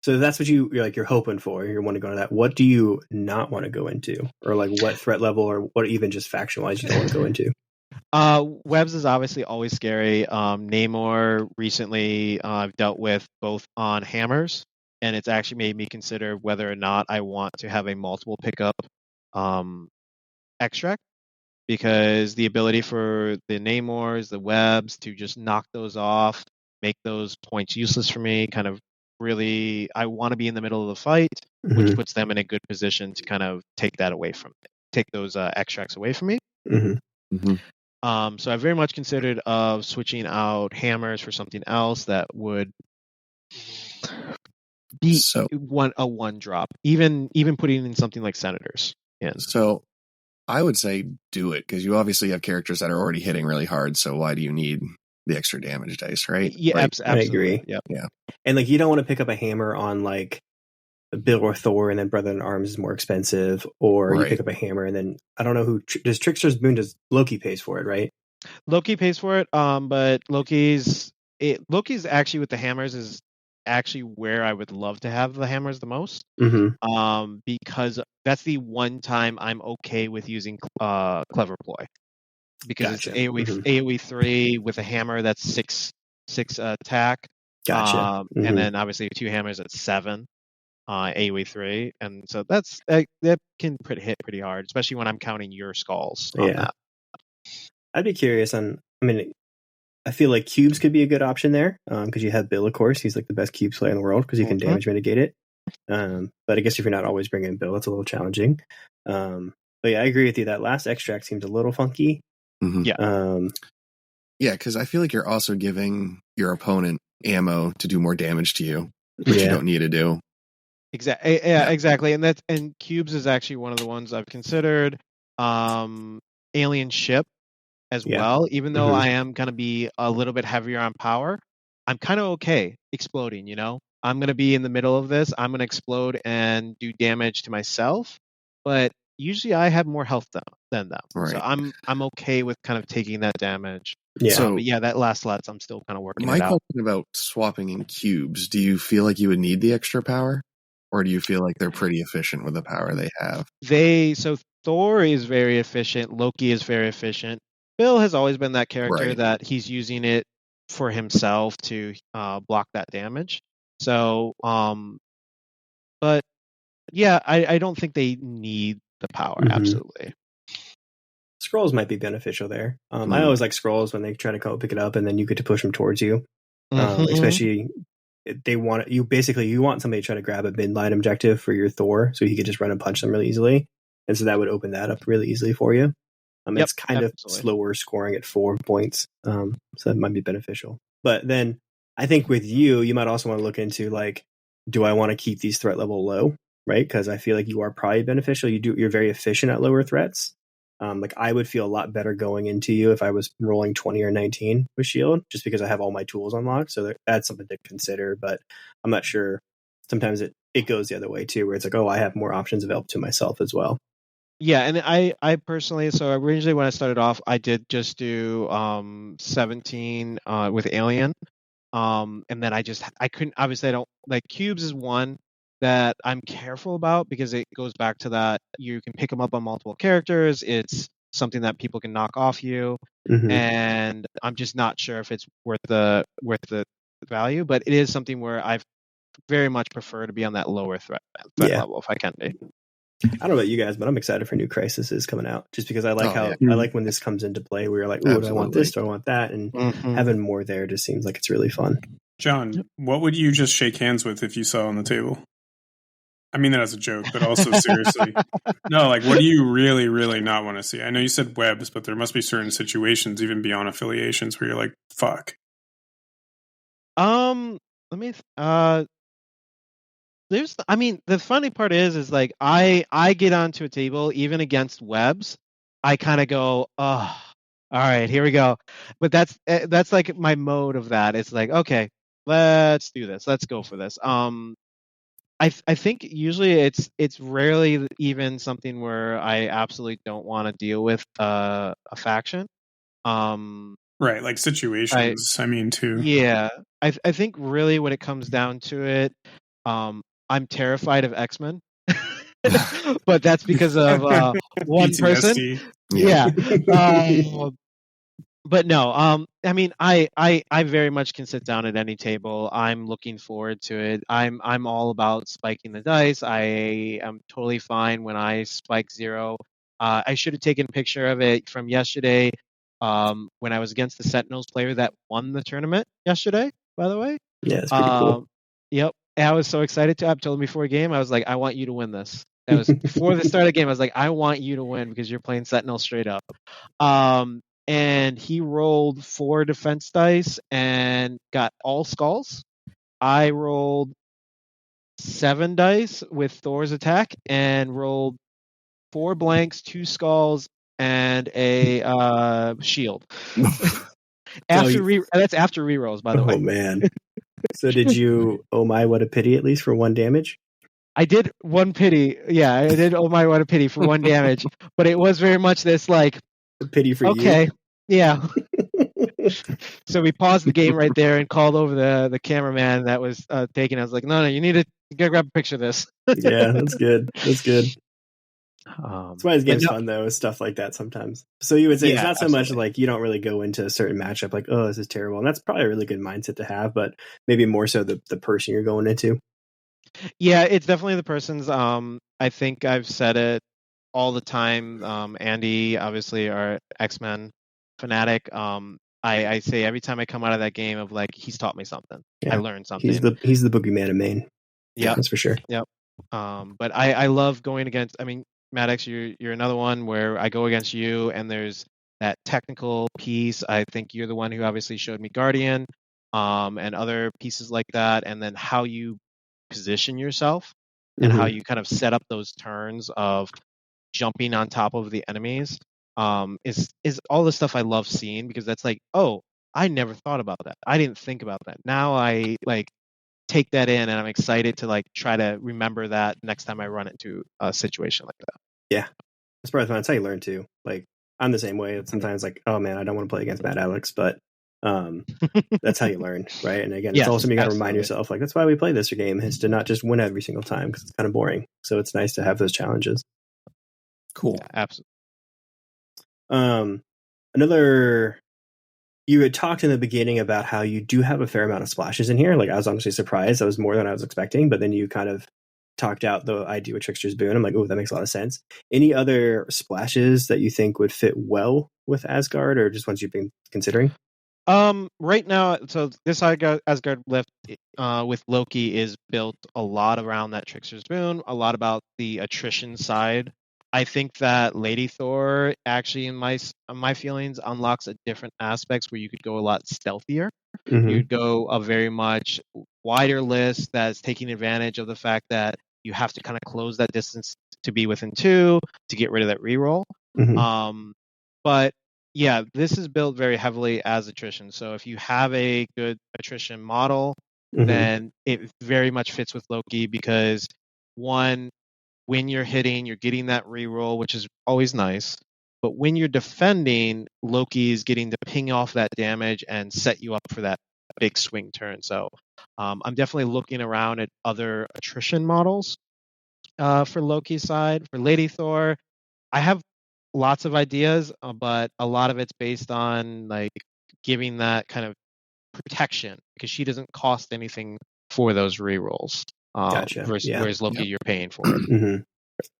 So that's what you're hoping for. You want to go into that. What do you not want to go into, or like what threat level, or what even just faction wise you don't want to go into? Webs is obviously always scary. Namor recently I've dealt with both on hammers, and it's actually made me consider whether or not I want to have a multiple pickup extract. Because the ability for the Namors, the webs, to just knock those off, make those points useless for me, kind of really, I want to be in the middle of the fight, which puts them in a good position to kind of take those extracts away from me. So I very much considered of switching out hammers for something else that would be a 1 drop, even putting in something like Senators. So I would say do it because you obviously have characters that are already hitting really hard. So why do you need the extra damage dice, right? Yeah, Like, I absolutely. agree. Yep. Yeah. And like you don't want to pick up a hammer on like Bill or Thor, and then Brother in Arms is more expensive, or you Right. pick up a hammer and then I don't know who does Trickster's Boon, does Loki pays for it, right? Loki pays for it, but Loki's actually with the hammers is actually where I would love to have the hammers the most. Mm-hmm. Because that's the one time I'm okay with using Clever Ploy, because Gotcha. it's AoE Mhm. AoE 3 with a hammer that's six attack. Gotcha. Mhm. And then obviously 2 hammers at 7 AoE 3, and so that can hit pretty hard, especially when I'm counting your skulls on Yeah. that. I'd be curious on. I mean, I feel like cubes could be a good option there because you have Bill, of course. He's like the best cubes player in the world because he can Mhm. damage mitigate it. But I guess if you're not always bringing Bill, it's a little challenging. But yeah, I agree with you. That last extract seems a little funky. Mhm. Yeah. Yeah, because I feel like you're also giving your opponent ammo to do more damage to you, which you don't need to do. Exactly. Yeah, exactly. And cubes is actually one of the ones I've considered. Alien ship as well. Even though I am going to be a little bit heavier on power, I'm kind of okay exploding. I'm going to be in the middle of this. I'm going to explode and do damage to myself, but usually I have more health than them. Right. So I'm okay with kind of taking that damage. Yeah. So But yeah, that last slots I'm still kind of working my it out. question about swapping in cubes: do you feel like you would need the extra power, or do you feel like they're pretty efficient with the power they have? So Thor is very efficient. Loki is very efficient. Bill has always been that character Right. that he's using it for himself to block that damage. So, but yeah, I don't think they need the power. Mhm. Absolutely. Scrolls might be beneficial there. I always like scrolls when they try to come pick it up and then you get to push them towards you. Mhm. Especially they want you want somebody to try to grab a midline objective for your Thor so he could just run and punch them really easily. And so that would open that up really easily for you. It's kind of slower scoring at 4 points. So that might be beneficial. But then I think with you might also want to look into like, do I want to keep these threat level low? Right? Because I feel like you are probably beneficial. You're very efficient at lower threats. Like I would feel a lot better going into you if I was rolling 20 or 19 with shield, just because I have all my tools unlocked. So that's something to consider, but I'm not sure. Sometimes it goes the other way too, where it's like, oh, I have more options available to myself as well. Yeah, and I personally, so originally when I started off, I did just do 17 with Alien. And then I couldn't, obviously I don't like cubes is one that I'm careful about because it goes back to that you can pick them up on multiple characters. It's something that people can knock off you, and I'm just not sure if it's worth the value. But it is something where I very much prefer to be on that lower threat level if I can be. I don't know about you guys, but I'm excited for new Crises coming out just because I like I like when this comes into play. We're like, oh, do I want this? Do I want that? And having more there just seems like it's really fun. John, what would you just shake hands with if you saw on the table? I mean that as a joke, but also seriously. No, like what do you really, really not want to see? I know you said webs, but there must be certain situations, even beyond affiliations, where you're like, fuck. Let me the funny part is like I get onto a table even against webs, I kind of go, oh, all right, here we go. But that's like my mode of that. It's like, okay, let's do this. Let's go for this. I think usually it's rarely even something where I absolutely don't want to deal with a faction. Right, like situations. I mean, too. Yeah, I think really when it comes down to it, I'm terrified of X-Men, but that's because of one person. Yeah. But no, I mean, I very much can sit down at any table. I'm looking forward to it. I'm all about spiking the dice. I am totally fine when I spike 0. I should have taken a picture of it from yesterday when I was against the Sentinels player that won the tournament yesterday, by the way. Yeah, it's pretty cool. Yep. And I was so excited to. I told him before a game, I was like, I want you to win this. That was before the start of the game. I was like, I want you to win because you're playing Sentinel straight up. And he rolled 4 defense dice and got all skulls. I rolled 7 dice with Thor's attack and rolled 4 blanks, 2 skulls, and a shield. That's after rerolls, by the way. Oh man. So did you? Oh my, what a pity! At least for 1 damage. I did 1 pity. Yeah, I did. Oh my, what a pity for 1 damage. But it was very much this like A pity for okay, yeah. you. So we paused the game right there and called over the cameraman that was taking. I was like, no, you need to go grab a picture of this. Yeah, that's good. That's good. That's why this game's no- fun though, is stuff like that sometimes. So you would say it's Yeah, not so much absolutely. like you don't really go into a certain matchup like, oh, this is terrible, and that's probably a really good mindset to have, but maybe more so the person you're going into. Yeah, it's definitely the person's. I think I've said it all the time. Andy, obviously, our X-Men fanatic. I say every time I come out of that game of like, he's taught me something. Yeah. I learned something. He's the boogeyman of Maine. Yeah, that's for sure. Yep. But I love going against. I mean, Maddox, you're another one where I go against you, and there's that technical piece. I think you're the one who obviously showed me Guardian, and other pieces like that, and then how you position yourself and how you kind of set up those turns of jumping on top of the enemies. Is all the stuff I love seeing, because that's like, oh, I never thought about that. I didn't think about that. Now I like take that in, and I'm excited to like try to remember that next time I run into a situation like that. Yeah, that's probably fun. That's how you learn too. Like I'm the same way. It's sometimes like, oh man, I don't want to play against Bad Alex, but that's how you learn, right? And again, it's also you got to remind yourself, like that's why we play this game, is to not just win every single time, because it's kind of boring. So it's nice to have those challenges. Cool. Yeah, absolutely. Another. You had talked in the beginning about how you do have a fair amount of splashes in here. Like I was honestly surprised. That was more than I was expecting. But then you kind of talked out the idea with Trickster's Boon. I'm like, oh, that makes a lot of sense. Any other splashes that you think would fit well with Asgard, or just ones you've been considering? Right now, so this Asgard lift with Loki is built a lot around that Trickster's Boon, a lot about the attrition side. I think that Lady Thor actually, in my feelings, unlocks a different aspects where you could go a lot stealthier. You'd go a very much wider list that's taking advantage of the fact that you have to kind of close that distance to be within 2 to get rid of that reroll. But yeah, this is built very heavily as attrition. So if you have a good attrition model, then it very much fits with Loki, because one, when you're hitting, you're getting that reroll, which is always nice. But when you're defending, Loki is getting to ping off that damage and set you up for that big swing turn. So I'm definitely looking around at other attrition models for Loki's side. For Lady Thor, I have lots of ideas, but a lot of it's based on like giving that kind of protection, because she doesn't cost anything for those rerolls. Gotcha. Whereas Loki, you're paying for it.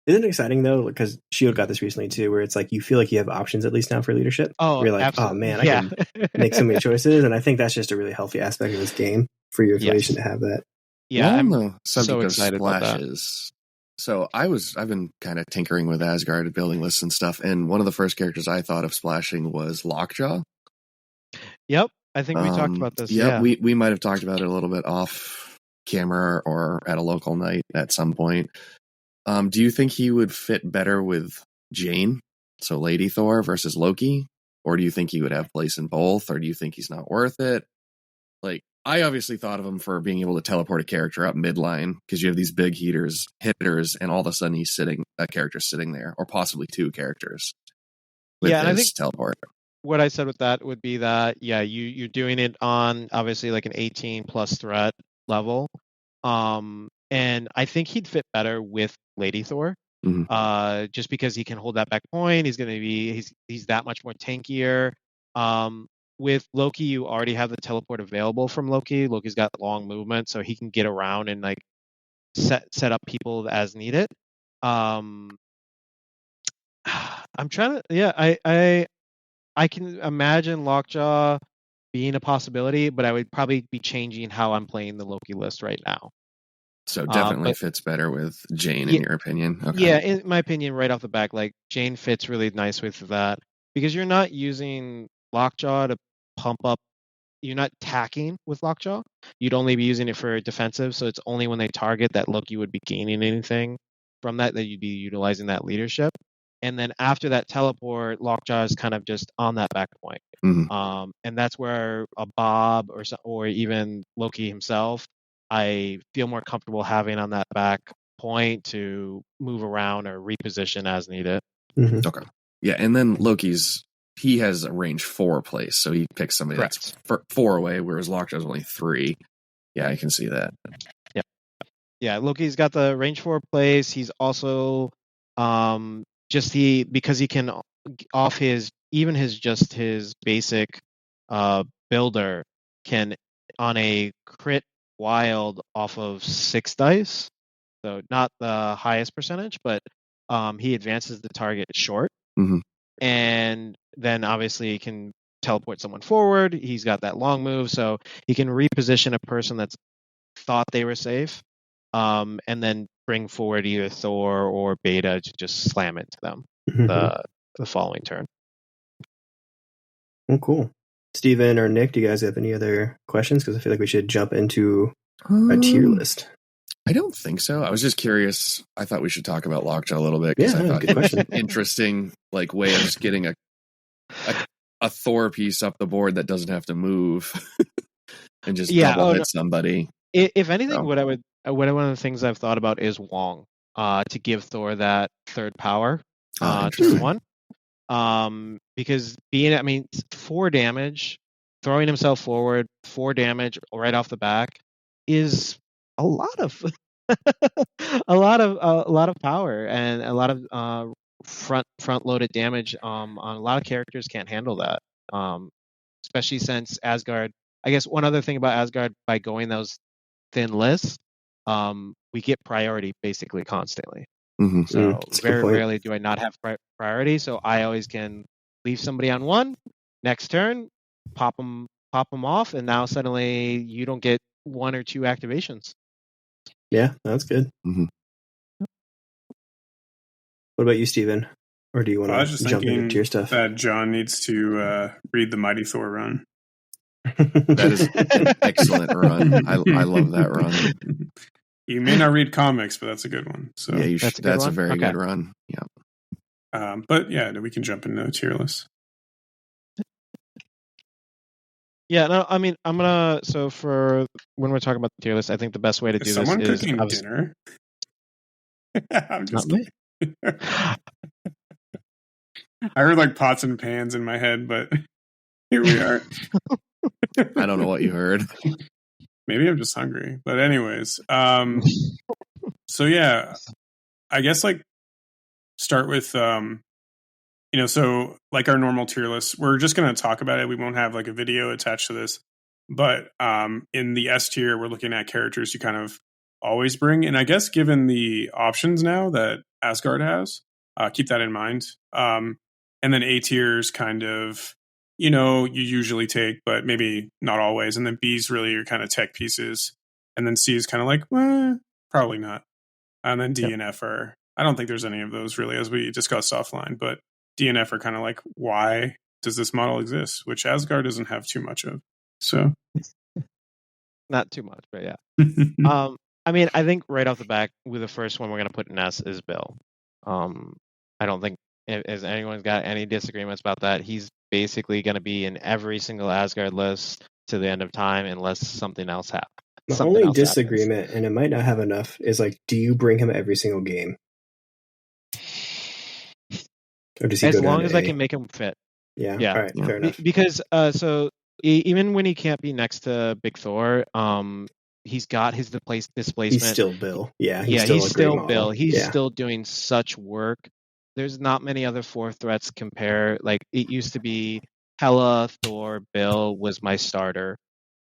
Isn't it exciting though? Because Shield got this recently too, where it's like you feel like you have options at least now for leadership. Oh, you're like, absolutely. oh man, I can make so many choices, and I think that's just a really healthy aspect of this game for your affiliation to have that. Yeah, well, I'm on the subject so of excited about that. splashes. So I've been kind of tinkering with Asgard, building lists and stuff, and one of the first characters I thought of splashing was Lockjaw. Yep, I think we talked about this. Yeah, we might have talked about it a little bit off camera or at a local night at some point. Do you think he would fit better with Jane, so Lady Thor, versus Loki? Or do you think he would have place in both? Or do you think he's not worth it? Like, I obviously thought of him for being able to teleport a character up midline, because you have these big hitters, and all of a sudden a character sitting there, or possibly 2 characters with and I his think teleport. what I said with that would be that, you're doing it on obviously like an 18 plus threat level. And I think he'd fit better with Lady Thor. Just because he can hold that back point. He's going to be he's that much more tankier. With Loki, you already have the teleport available from Loki. Loki's got long movement, so he can get around and like set up people as needed. I'm trying to I can imagine Lockjaw being a possibility, but I would probably be changing how I'm playing the Loki list right now. So definitely fits better with Jane, in your opinion. Okay. Yeah, in my opinion, right off the back, like Jane fits really nice with that, because you're not using Lockjaw to pump up. You're not tacking with Lockjaw. You'd only be using it for defensive, so it's only when they target that Loki would be gaining anything from that you'd be utilizing that leadership. and then after that teleport, Lockjaw is kind of just on that back point. Mhm. And that's where a Bob or even Loki himself, I feel more comfortable having on that back point to move around or reposition as needed. Mhm. Okay. Yeah, and then he has a range 4 place, so he picks somebody Correct. that's 4 away, whereas Lockjaw's only 3. Yeah, I can see that. Yeah, Loki's got the range 4 place. He's also because he can off his basic builder can on a crit wild off of 6 dice. So not the highest percentage, but he advances the target short. Mhm. And then obviously he can teleport someone forward. He's got that long move, so he can reposition a person that's thought they were safe, and then bring forward either Thor or Beta to just slam into them the following turn. Oh, cool. Steven or Nick, do you guys have any other questions? Because I feel like we should jump into a tier list. I don't think so. I was just curious. I thought we should talk about Lockjaw a little bit because I thought good it was question. an interesting way of just getting a Thor piece up the board that doesn't have to move and just double hit somebody. If anything, one of the things I've thought about is Wong, to give Thor that third power to one. Because 4 damage, throwing himself forward, 4 damage right off the back is a lot of a lot of power and a lot of front loaded damage. On a lot of characters can't handle that, especially since Asgard. I guess one other thing about Asgard, by going those thin lists, we get priority basically constantly. Mm-hmm. So very rarely do I not have priority. So I always can leave somebody on 1, next turn, pop them off, and now suddenly you don't get 1 or 2 activations. Yeah, that's good. Mm-hmm. What about you, Steven? Or do you want to jump into tier stuff? That John needs to read the Mighty Thor run. That is an excellent run. I love that run. You may not read comics, but that's a good one. So yeah, that's a very good run. Yeah. But yeah, we can jump into tier list. Yeah, no, I mean, I'm gonna. So for when we're talking about the tier list, I think the best way to do this is someone cooking dinner. I'm just kidding. I heard like pots and pans in my head, but here we are. I don't know what you heard. Maybe I'm just hungry. But anyways, so yeah, I guess like start with so like our normal tier list, we're just going to talk about it. We won't have like a video attached to this, but in the S tier, we're looking at characters you kind of always bring. And I guess given the options now that Asgard has, keep that in mind. And then A tiers kind of, you usually take, but maybe not always. And then B's really your kind of tech pieces. And then C is kind of like, well, probably not. And then D and F are, I don't think there's any of those really, as we discussed offline, but D and F are kind of like, why does this model exist? Which Asgard doesn't have too much of. So not too much, but yeah. I mean, I think right off the back with the first one we're going to put in S is Bill. I don't think has anyone's got any disagreements about that. He's basically going to be in every single Asgard list to the end of time unless something else happens. The only disagreement, and it might not have enough, is like, do you bring him every single game? Or does he as long as I can make him fit. Yeah. All right. Fair enough. Because so even when he can't be next to Big Thor, he's got his displacement. He's still Bill. Yeah. He's still Bill. He's still doing such work. There's not many other 4 threats compare. Like it used to be Hela, Thor, Bill was my starter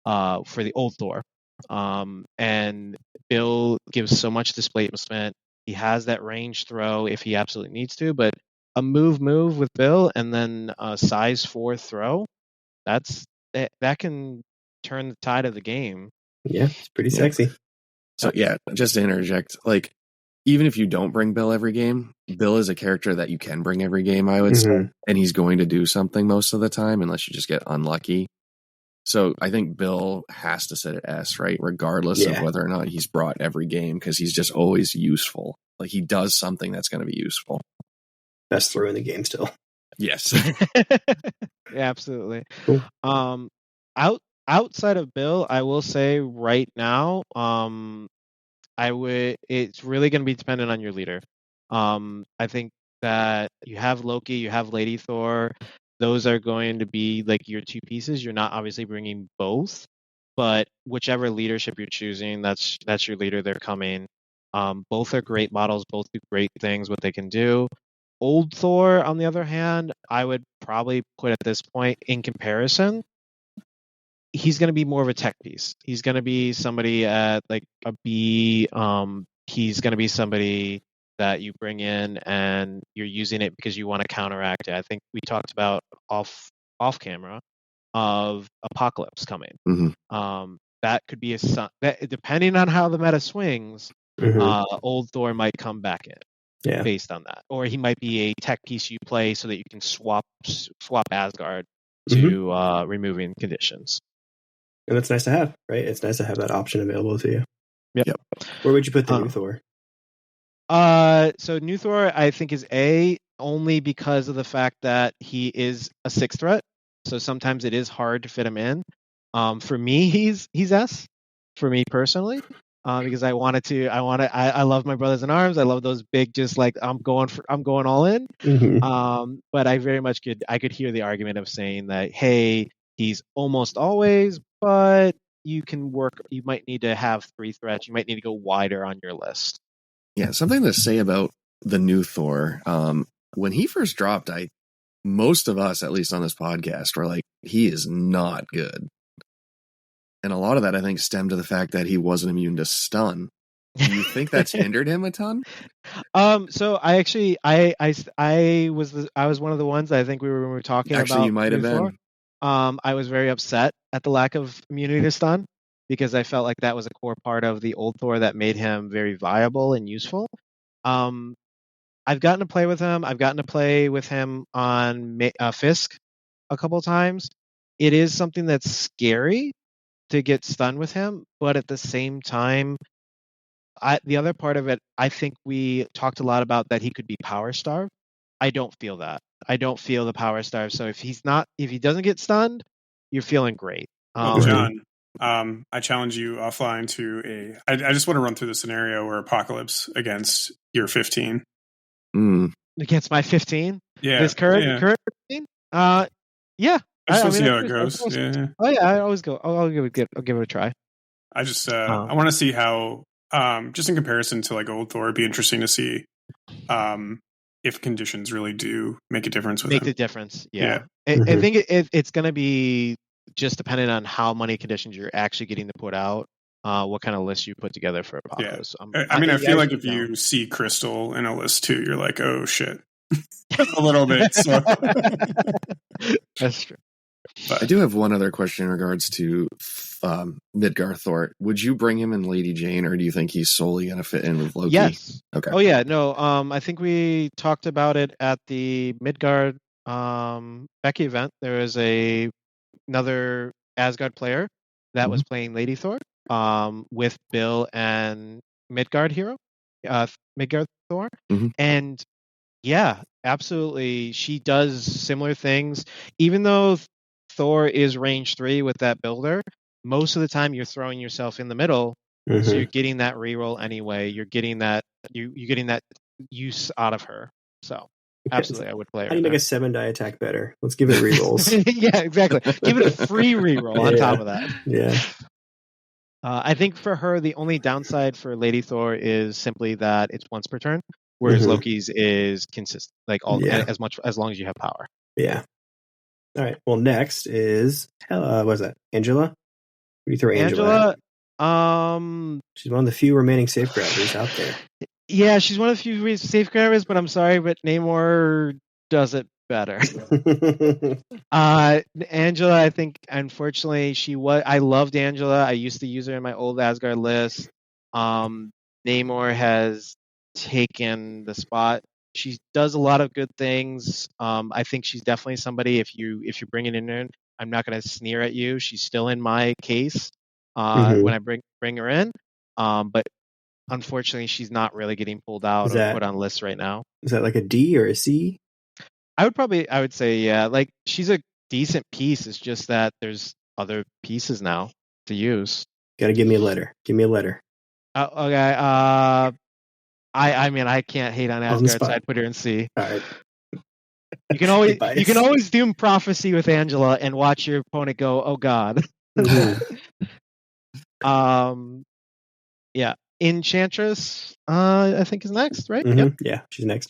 for the old Thor. And Bill gives so much displacement. He has that range throw if he absolutely needs to, but a move with Bill and then a size 4 throw, that can turn the tide of the game. Yeah, it's pretty sexy. So yeah, just to interject, like even if you don't bring Bill every game, Bill is a character that you can bring every game, I would say, and he's going to do something most of the time unless you just get unlucky. So I think Bill has to sit at S, right? Regardless of whether or not he's brought every game, because he's just always useful. Like he does something that's going to be useful. best throw in the game still. Yes. Yeah, absolutely. Cool. Outside of Bill, I will say right now, it's really going to be dependent on your leader. I think that you have Loki, you have Lady Thor. Those are going to be like your two pieces. You're not obviously bringing both, but whichever leadership you're choosing, that's your leader. They're coming. Both are great models. Both do great things. What they can do. Old Thor, on the other hand, I would probably put at this point in comparison, he's going to be more of a tech piece. He's going to be somebody at like a B. He's going to be somebody that you bring in and you're using it because you want to counteract it. I think we talked about off camera of Apocalypse coming. Mm-hmm. That could be that depending on how the meta swings. Old Thor might come back in. Yeah. Based on that, or he might be a tech piece you play so that you can swap Asgard to removing conditions. And that's nice to have, right? It's nice to have that option available to you. Yep. Where would you put the new Thor? So new Thor, I think, is A, only because of the fact that he is a 6 threat. So sometimes it is hard to fit him in. For me, he's S. For me personally. Because I love my brothers in arms. I love those big, just like I'm going all in. But I very much could hear the argument of saying that, hey, he's almost always, but you might need to have 3 threats. You might need to go wider on your list. Yeah, something to say about the new Thor. When he first dropped, most of us, at least on this podcast, were like, he is not good. And a lot of that, I think, stemmed to the fact that he wasn't immune to stun. Do you think that's hindered him a ton? So I actually, I was one of the ones that I think we were talking actually, about. You might have been. I was very upset at the lack of immunity to stun because I felt like that was a core part of the old Thor that made him very viable and useful. I've gotten to play with him. I've gotten to play with him on Fisk a couple of times. It is something that's scary to get stunned with him, but at the same time, the other part of it, I think we talked a lot about that he could be power starved. I don't feel that. I don't feel the power starve. So if he doesn't get stunned, you're feeling great. Well, John, I challenge you offline to I just want to run through the scenario where Apocalypse against your 15. Against my 15? Yeah. This current 15? Yeah. I just want to see how it goes. Yeah. Oh yeah, I always go. I'll give it a try. I just I want to see how, just in comparison to like old Thor, it'd be interesting to see if conditions really do make a difference with make him. the difference. Yeah. I think it's going to be just dependent on how many conditions you're actually getting to put out. What kind of list you put together for Apocalypse. Yeah. I feel like if you see Crystal in a list too, you're like, oh shit. A little bit. So. That's true. But I do have one other question in regards to Midgard Thor. Would you bring him in Lady Jane, or do you think he's solely going to fit in with Loki? Yes. Okay. Oh yeah, no. I think we talked about it at the Midgard Becky event. There was another Asgard player that was playing Lady Thor with Bill and Midgard hero, Midgard Thor, and yeah, absolutely. She does similar things, even though Thor is range 3 with that builder. Most of the time, you're throwing yourself in the middle, so you're getting that reroll anyway. You're getting that you're getting that use out of her. So absolutely, I would play her. How do you make a 7-die attack better? Let's give it rerolls. Yeah, exactly. Give it a free reroll on top of that. Yeah. I think for her, the only downside for Lady Thor is simply that it's once per turn, whereas Loki's is consistent, as long as you have power. Yeah. All right. Well, next is what is that? Angela? What do you throw Angela? She's one of the few remaining safegrabbers out there. Yeah, she's one of the few safegrabbers, but I'm sorry, but Namor does it better. Angela, I think, unfortunately, I loved Angela. I used to use her in my old Asgard list. Namor has taken the spot. She does a lot of good things. I think she's definitely somebody. If you're bringing in, I'm not going to sneer at you. She's still in my case when I bring her in. But unfortunately, she's not really getting pulled out or put on lists right now. Is that like a D or a C? I would say, yeah, like she's a decent piece. It's just that there's other pieces now to use. Got to give me a letter. Give me a letter. Okay. I mean, I can't hate on On the Asgard, so spot. I'd put her in C. All right. You can always Bias. you can always do prophecy with Angela and watch your opponent go, "Oh God." Mhm. Yeah, Enchantress, I think is next, right? Mhm. Yep. Yeah, she's next.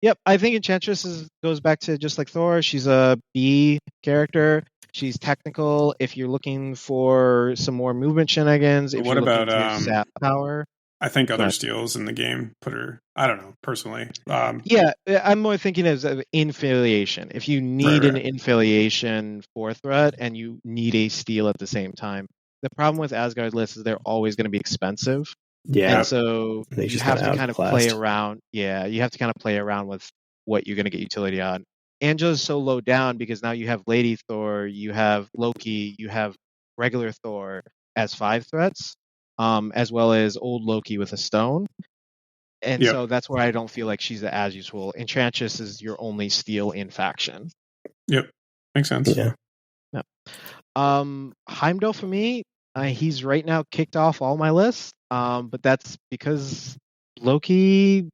Yep. I think Enchantress goes back to just like Thor. She's a B character. She's technical. If you're looking for some more movement shenanigans, if What you're looking about, to zap power. I think other ahead. steals in the game put her. I don't know personally. Yeah, I'm more thinking as an infiliation. If you need an Right. infiliation for threat and you need a steal at the same time, the problem with Asgard lists is they're always going to be expensive, Yeah. and so They you just have got to kind of play outclassed. around. Yeah, you have to kind of play around with what you're going to get utility on. Angela's so low down because now you have Lady Thor, you have Loki, you have regular Thor as 5 threats, as well as old Loki with a stone. And Yep. so that's where I don't feel like she's as useful. Enchantress is your only steal in faction. Yep. Makes sense. Yeah. Heimdall for me, he's right now kicked off all my lists. But that's because Loki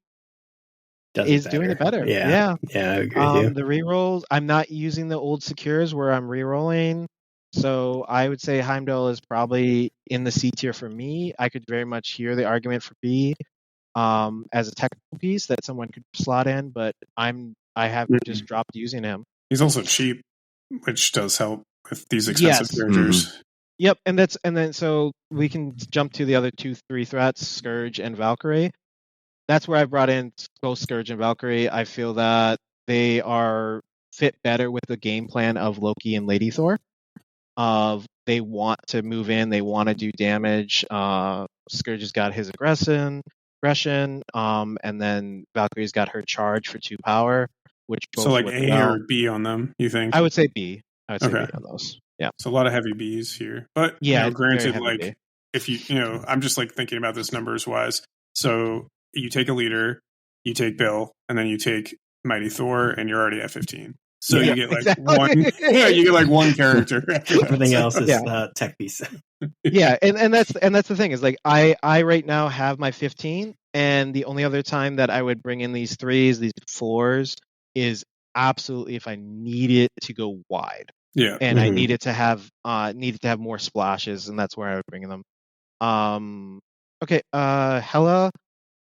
is doing it better. Yeah. Yeah, I agree with you. The rerolls, I'm not using the old secures where I'm rerolling. So I would say Heimdall is probably in the C tier for me. I could very much hear the argument for B. As a technical piece that someone could slot in, but I have just dropped using him. He's also cheap, which does help with these expensive characters. Yep, and then so we can jump to the other 2-3 threats, Skurge and Valkyrie. That's where I brought in both Skurge and Valkyrie. I feel that they are fit better with the game plan of Loki and Lady Thor. They want to move in, they want to do damage. Skurge has got his aggression, and then Valkyrie's got her charge for 2 power, which both So like work A well. or B on them, you think? I would say B. Okay. B on those. Yeah. So a lot of heavy B's here. But Yeah, it's very granted, heavy like B. if you I'm just like thinking about this numbers wise. So you take a leader, you take Bill, and then you take Mighty Thor, and you're already at 15. So Yeah, you get like exactly. one. Yeah, you get like one character. Everything else is Yeah. tech piece. Yeah, and that's the thing is like I right now have my 15, and the only other time that I would bring in these 3s, these 4s, is absolutely if I need it to go wide. Yeah. And I needed to have more splashes, and that's where I would bring them. Okay, Hela,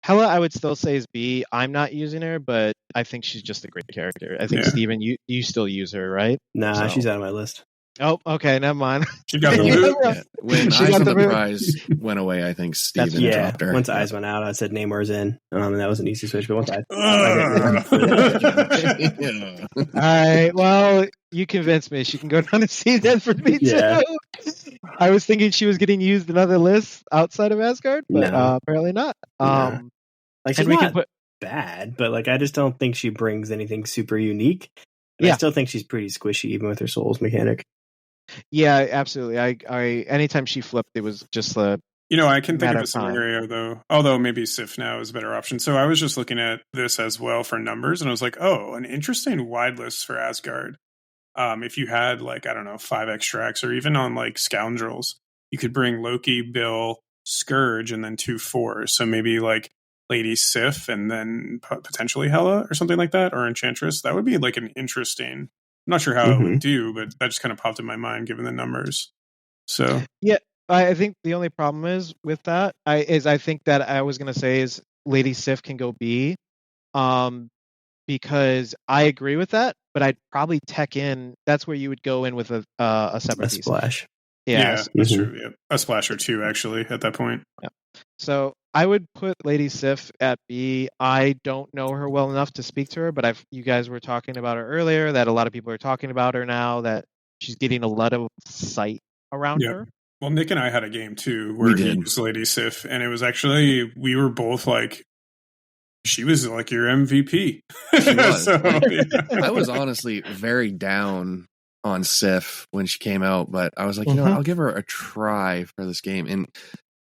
I would still say is B. I'm not using her, but I think she's just a great character. I think Steven, you still use her, right? Nah, So- she's out of my list. Oh, okay, never mind. She got the Yeah. loot. Yeah. When She Eyes got on the the root. Prize went away, I think Steven Yeah. dropped her. Once Eyes went out, I said Namor's in. And that was an easy switch. But once Eyes, Yeah. All right. Well, you convinced me. She can go down to C then for me Yeah. too. I was thinking she was getting used in other lists outside of Asgard, but No. apparently not. No. like she's and we not can put bad, but like I just don't think she brings anything super unique. And Yeah. I still think she's pretty squishy, even with her Souls mechanic. Yeah, absolutely. I anytime she flipped, it was just the I can think Matter of a of time. scenario though. Although maybe Sif now is a better option. So I was just looking at this as well for numbers, and I was like, oh, an interesting wide list for Asgard. If you had like, I don't know, 5 extracts, or even on like Scoundrels, you could bring Loki, Bill, Skurge, and then 2 4s. So maybe like Lady Sif and then potentially Hela or something like that, or Enchantress. That would be like an interesting. I'm not sure how it would do, but that just kind of popped in my mind given the numbers. So Yeah, I think the only problem is with that I think that I was gonna say is Lady Sif can go B, because I agree with that, but I'd probably tech in. That's where you would go in with a separate A piece. splash. yeah, that's true. Yeah. A splash or 2 actually at that point. So I would put Lady Sif at B. I don't know her well enough to speak to her, but you guys were talking about her earlier, that a lot of people are talking about her now, that she's getting a lot of sight around her. Well, Nick and I had a game too where he was Lady Sif, and it was actually, we were both like, she was like your MVP. She was. So, I was honestly very down on Sif when she came out, but I was like, you know what, I'll give her a try for this game. And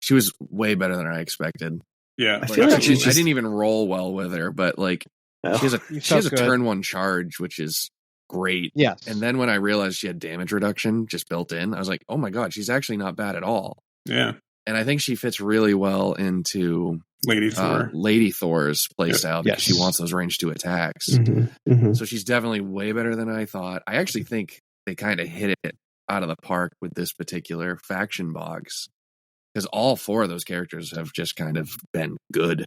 she was way better than I expected. Yeah. I feel like I didn't even roll well with her, but like Oh. She has a turn 1 charge, which is great. Yes. And then when I realized she had damage reduction just built in, I was like, oh my god, she's actually not bad at all. Yeah. And I think she fits really well into Lady Thor. Lady Thor's playstyle because she wants those range 2 attacks. So she's definitely way better than I thought. I actually think they kind of hit it out of the park with this particular faction box because all 4 of those characters have just kind of been good.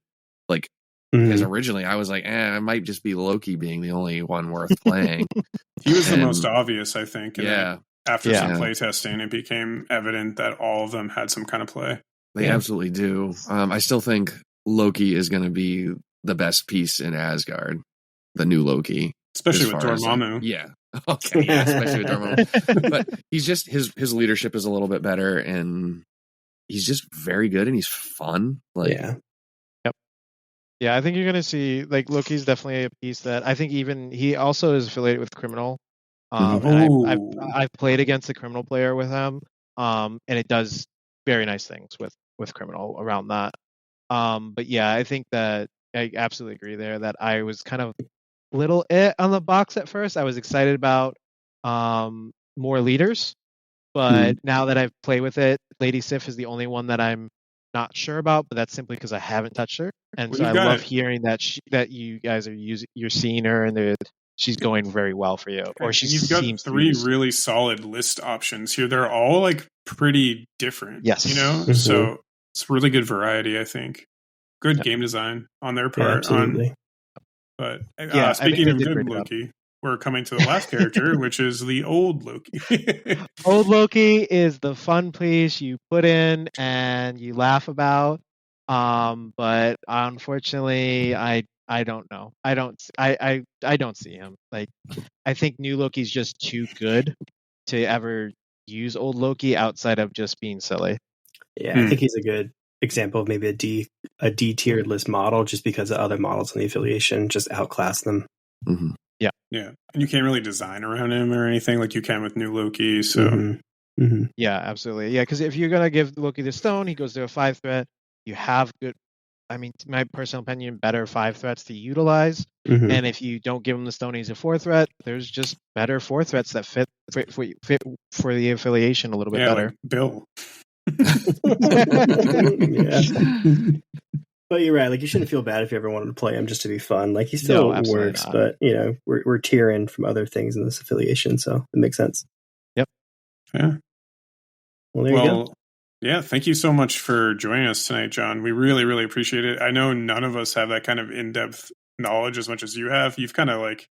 Like, because originally I was like, it might just be Loki being the only one worth playing. He was the most obvious, I think. Yeah. After some play testing, it became evident that all of them had some kind of play. They absolutely do. I still think Loki is going to be the best piece in Asgard, the new Loki. Especially with Dormammu. Yeah. Okay, yeah, especially with Dormammu. But he's just, his leadership is a little bit better, and he's just very good, and he's fun. Like, Yeah, I think you're going to see, like, Loki's definitely a piece that I think even he also is affiliated with Criminal. And I've played against the Criminal player with him, and it does very nice things with Criminal around that. But yeah, I think that I absolutely agree there that I was kind of little on the box at first. I was excited about more leaders, but now that I've played with it, Lady Sif is the only one that I'm not sure about, but that's simply because I haven't touched her, and so I love hearing that that you guys are you're seeing her, and she's going very well for you. Or you've got 3 really solid list options here. They're all like pretty different. Yes, you know, so it's really good variety. I think good game design on their part. Absolutely. But speaking of good Loki, we're coming to the last character, which is the old Loki. Old Loki is the fun piece you put in and you laugh about. But unfortunately, I don't know. I don't see him. Like, I think new Loki's just too good to ever use old Loki outside of just being silly. Yeah, I think he's a good example of maybe a D tiered list model, just because the other models in the affiliation just outclass them. Yeah, and you can't really design around him or anything like you can with new Loki. So yeah, absolutely. Yeah, because if you're gonna give Loki the stone, he goes to a 5 threat. You have good. I mean, to my personal opinion, better 5 threats to utilize. And if you don't give him the stone, he's a 4 threat. There's just better 4 threats that fit for the affiliation a little bit better. Like Bill. But you're right. Like, you shouldn't feel bad if you ever wanted to play him just to be fun. Like, he still works, but you know, we're tiering from other things in this affiliation, so it makes sense. Yep. Yeah. Well, there you go. Yeah, thank you so much for joining us tonight, John. We really, really appreciate it. I know none of us have that kind of in-depth knowledge as much as you have. You've kind of like,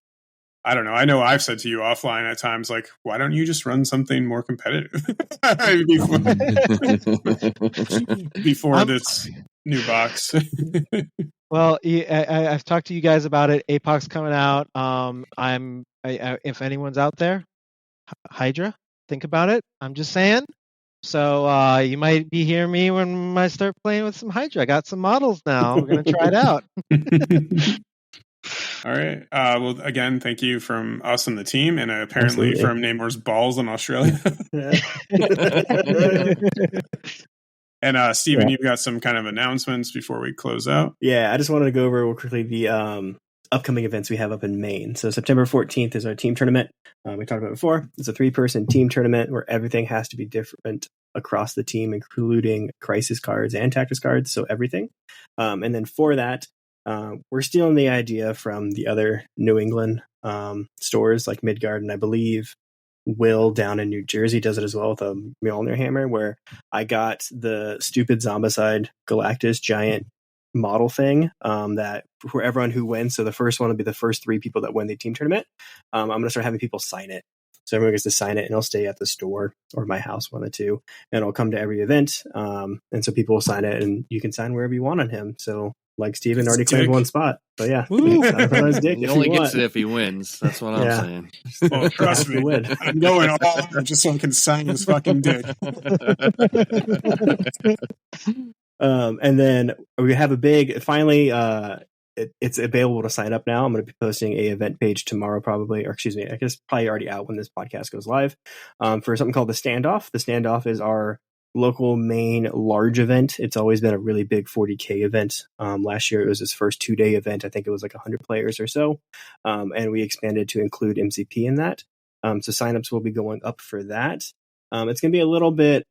I don't know. I know I've said to you offline at times, like, why don't you just run something more competitive before this new box? Well, I've talked to you guys about it. APOC's coming out. If anyone's out there, Hydra, think about it. I'm just saying. So you might be hearing me when I start playing with some Hydra. I got some models now. We're going to try it out. All right. Well, again, thank you from us and the team, and apparently from Namor's balls in Australia. And Steven, you've got some kind of announcements before we close out. Yeah, I just wanted to go over real quickly the upcoming events we have up in Maine. So September 14th is our team tournament. We talked about it before. It's a 3-person team tournament where everything has to be different across the team, including crisis cards and tactics cards. So everything. And then for that, we're stealing the idea from the other New England stores like Midgard, and I believe Will down in New Jersey does it as well with a Mjolnir hammer, where I got the stupid Zombicide Galactus giant model thing that for everyone who wins. So the first one will be the first 3 people that win the team tournament. I'm going to start having people sign it. So everyone gets to sign it, and it'll stay at the store or my house, one of the two, and it'll come to every event. And so people will sign it, and you can sign wherever you want on him. So like Steven already claimed one spot. But yeah, he only gets it if he wins. That's what I'm saying. Well, trust me, I'm going all out just so I can sign his fucking dick. And then we have a big, finally, it's available to sign up now. I'm going to be posting a event page tomorrow, probably, or excuse me, I guess probably already out when this podcast goes live, for something called the Standoff. The Standoff is our local main large event. It's always been a really big 40K event. Last year it was his first 2-day event. I think it was like 100 players or so. And we expanded to include MCP in that. So signups will be going up for that. It's going to be a little bit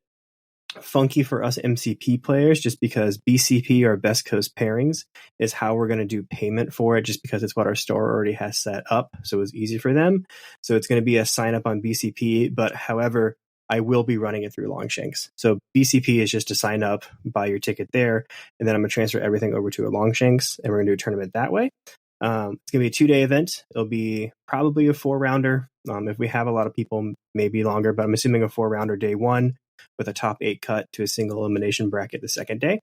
funky for us MCP players just because BCP, or Best Coast Pairings, is how we're going to do payment for it, just because it's what our store already has set up. So it's easy for them. So it's going to be a sign up on BCP, but however, I will be running it through Longshanks. So BCP is just to sign up, buy your ticket there, and then I'm going to transfer everything over to a Longshanks, and we're going to do a tournament that way. It's going to be a 2-day event. It'll be probably a 4-rounder. If we have a lot of people, maybe longer, but I'm assuming a 4-rounder day 1 with a top 8 cut to a single elimination bracket the second day.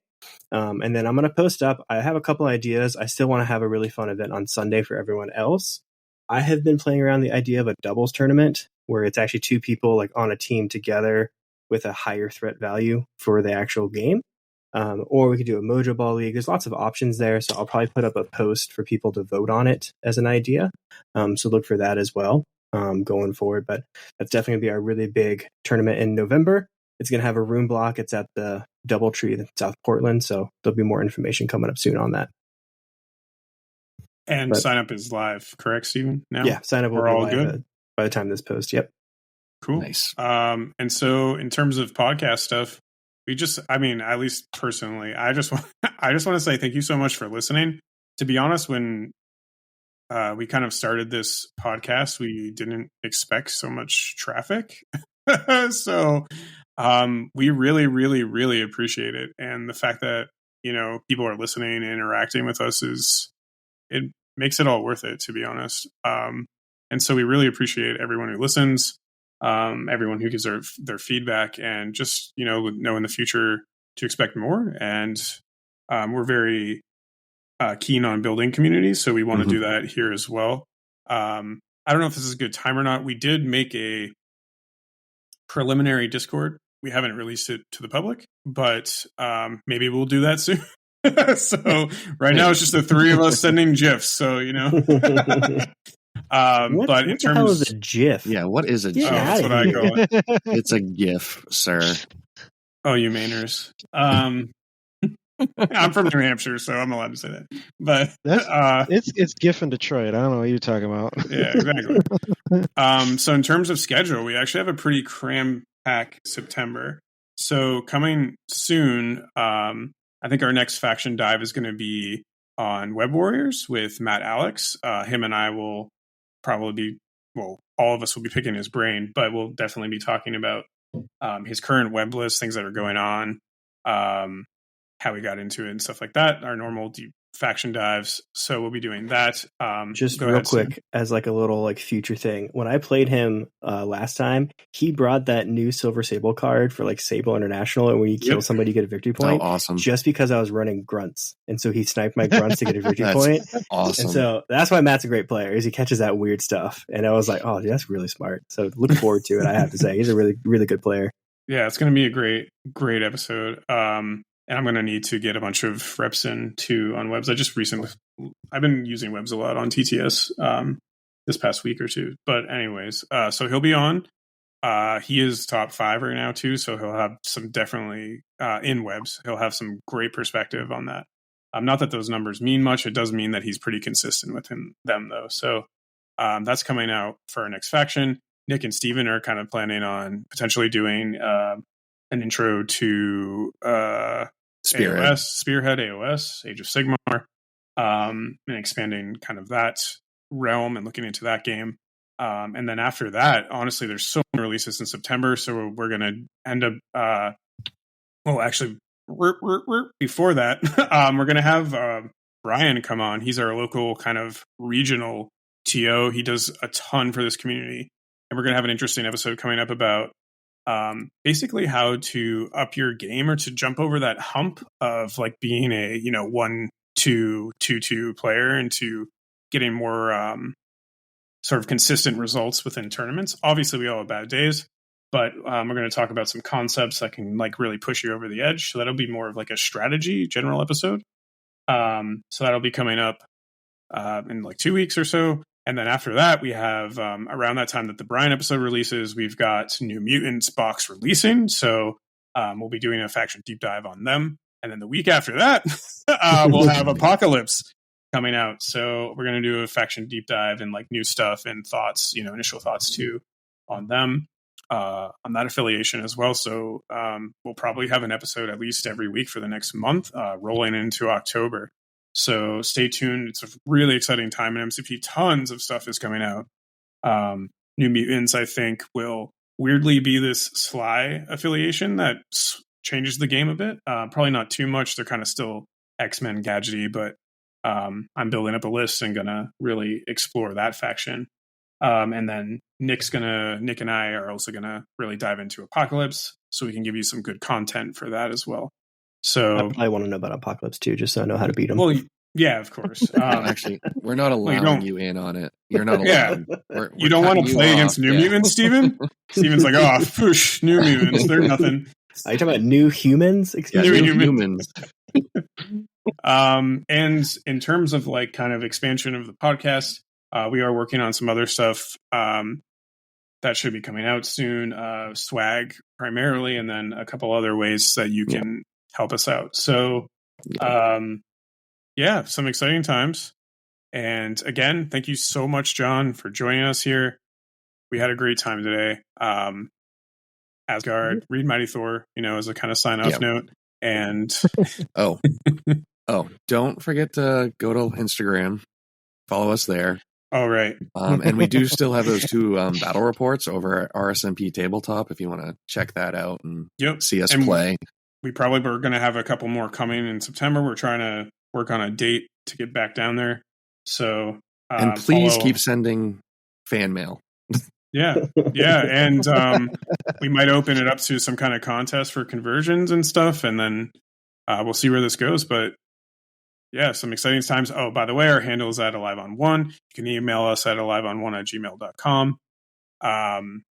And then I'm going to post up. I have a couple ideas. I still want to have a really fun event on Sunday for everyone else. I have been playing around the idea of a doubles tournament where it's actually 2 people like on a team together with a higher threat value for the actual game. Or we could do a Mojo Ball League. There's lots of options there. So I'll probably put up a post for people to vote on it as an idea. So look for that as well going forward. But that's definitely going to be our really big tournament in November. It's going to have a room block. It's at the Doubletree in South Portland. So there'll be more information coming up soon on that. And sign up is live, correct, Stephen? Now? Yeah, sign up will be all live good by the time this post. Yep. Cool. Nice. And so in terms of podcast stuff, at least personally, I just want to say thank you so much for listening. To be honest, when we kind of started this podcast, we didn't expect so much traffic. So we really, really, really appreciate it. And the fact that, people are listening and interacting with us it makes it all worth it, to be honest. And so we really appreciate everyone who listens, everyone who gives their feedback, and just, know in the future to expect more. And we're very keen on building communities. So we want to do that here as well. I don't know if this is a good time or not. We did make a preliminary Discord. We haven't released it to the public, but maybe we'll do that soon. So right now it's just the 3 of us sending GIFs. So, but in what the hell is a GIF? Yeah, what is a GIF? That's what I call it. It's a GIF, sir. Oh, you Mainers. I'm from New Hampshire, so I'm allowed to say that. But it's GIF in Detroit. I don't know what you're talking about. Yeah, exactly. So in terms of schedule, we actually have a pretty cram-packed September. So coming soon, I think our next faction dive is going to be on Web Warriors with Matt Alex. Him and I will probably be, all of us will be picking his brain, but we'll definitely be talking about his current web list, things that are going on, how we got into it and stuff like that, our normal deep faction dives. So we'll be doing that. Just real quick, as like a little future thing, when I played him last time, he brought that new Silver Sable card for Sable International, and when you kill somebody, you get a victory point. Oh, awesome. Just because I was running grunts, and so he sniped my grunts to get a victory point. Awesome. And so that's why Matt's a great player, is he catches that weird stuff. And I was like, oh, dude, that's really smart. So look forward to it. I have to say, he's a really, really good player. Yeah, it's going to be a great, great episode. And I'm going to need to get a bunch of reps in too on webs. I've been using webs a lot on TTS this past week or two. But anyways, so he'll be on. He is top 5 right now too, so he'll have some definitely in webs. He'll have some great perspective on that. Not that those numbers mean much. It does mean that he's pretty consistent with them though. So that's coming out for our next faction. Nick and Steven are kind of planning on potentially doing an intro to Spearhead AOS, Age of Sigmar, and expanding kind of that realm and looking into that game. And then after that, honestly, there's so many releases in September, so we're going to end up. Before that, we're going to have Brian come on. He's our local kind of regional TO. He does a ton for this community, and we're going to have an interesting episode coming up about basically how to up your game or to jump over that hump of being a 1-2-2-2 player into getting more sort of consistent results within tournaments. Obviously, we all have bad days, but we're going to talk about some concepts that can really push you over the edge. So that'll be more of a strategy general episode. So that'll be coming up in 2 weeks or so. And then after that, we have around that time that the Brian episode releases, we've got New Mutants box releasing. So We'll be doing a faction deep dive on them. And then the week after that, we'll have Apocalypse coming out. So we're going to do a faction deep dive and like new stuff and thoughts, initial thoughts too on them, on that affiliation as well. So we'll probably have an episode at least every week for the next month, rolling into October. So stay tuned. It's a really exciting time in MCP. Tons of stuff is coming out. New Mutants, I think, will weirdly be this sly affiliation that changes the game a bit. Probably not too much. They're kind of still X-Men gadgety, but I'm building up a list and gonna really explore that faction. And then Nick and I are also gonna really dive into Apocalypse, so we can give you some good content for that as well. So I want to know about Apocalypse too, just so I know how to beat him. Well, yeah, of course. Actually, we're not allowing you in on it. You're not allowed. Yeah. You don't want to play against New Mutants, Steven? Steven's like, oh, push, New Mutants. They're nothing. Are you talking about new humans? New humans. And in terms of like kind of expansion of the podcast, we are working on some other stuff that should be coming out soon. Swag primarily, and then a couple other ways that you can help us out. So, some exciting times. And again, thank you so much, John, for joining us here. We had a great time today. Asgard, read Mighty Thor, as a kind of sign-off note. And don't forget to go to Instagram, follow us there. All right. And we do still have those 2 battle reports over at RSMP Tabletop if you want to check that out and see us play. We probably were going to have a couple more coming in September. We're trying to work on a date to get back down there. So, and please keep sending fan mail. Yeah. And we might open it up to some kind of contest for conversions and stuff. And then we'll see where this goes. But yeah, some exciting times. Oh, by the way, our handle is at AliveOn1. You can email us at aliveon1@gmail.com. Am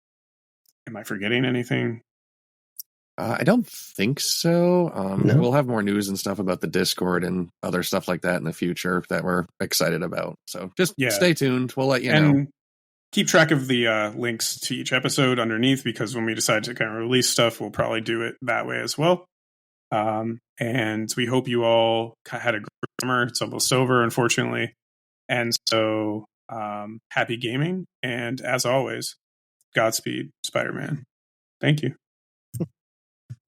I forgetting anything? I don't think so. No. We'll have more news and stuff about the Discord and other stuff like that in the future that we're excited about. So just stay tuned. We'll let you know. Keep track of the links to each episode underneath, because when we decide to kind of release stuff, we'll probably do it that way as well. And we hope you all had a great summer. It's almost over, unfortunately. And so happy gaming. And as always, Godspeed, Spider-Man. Thank you.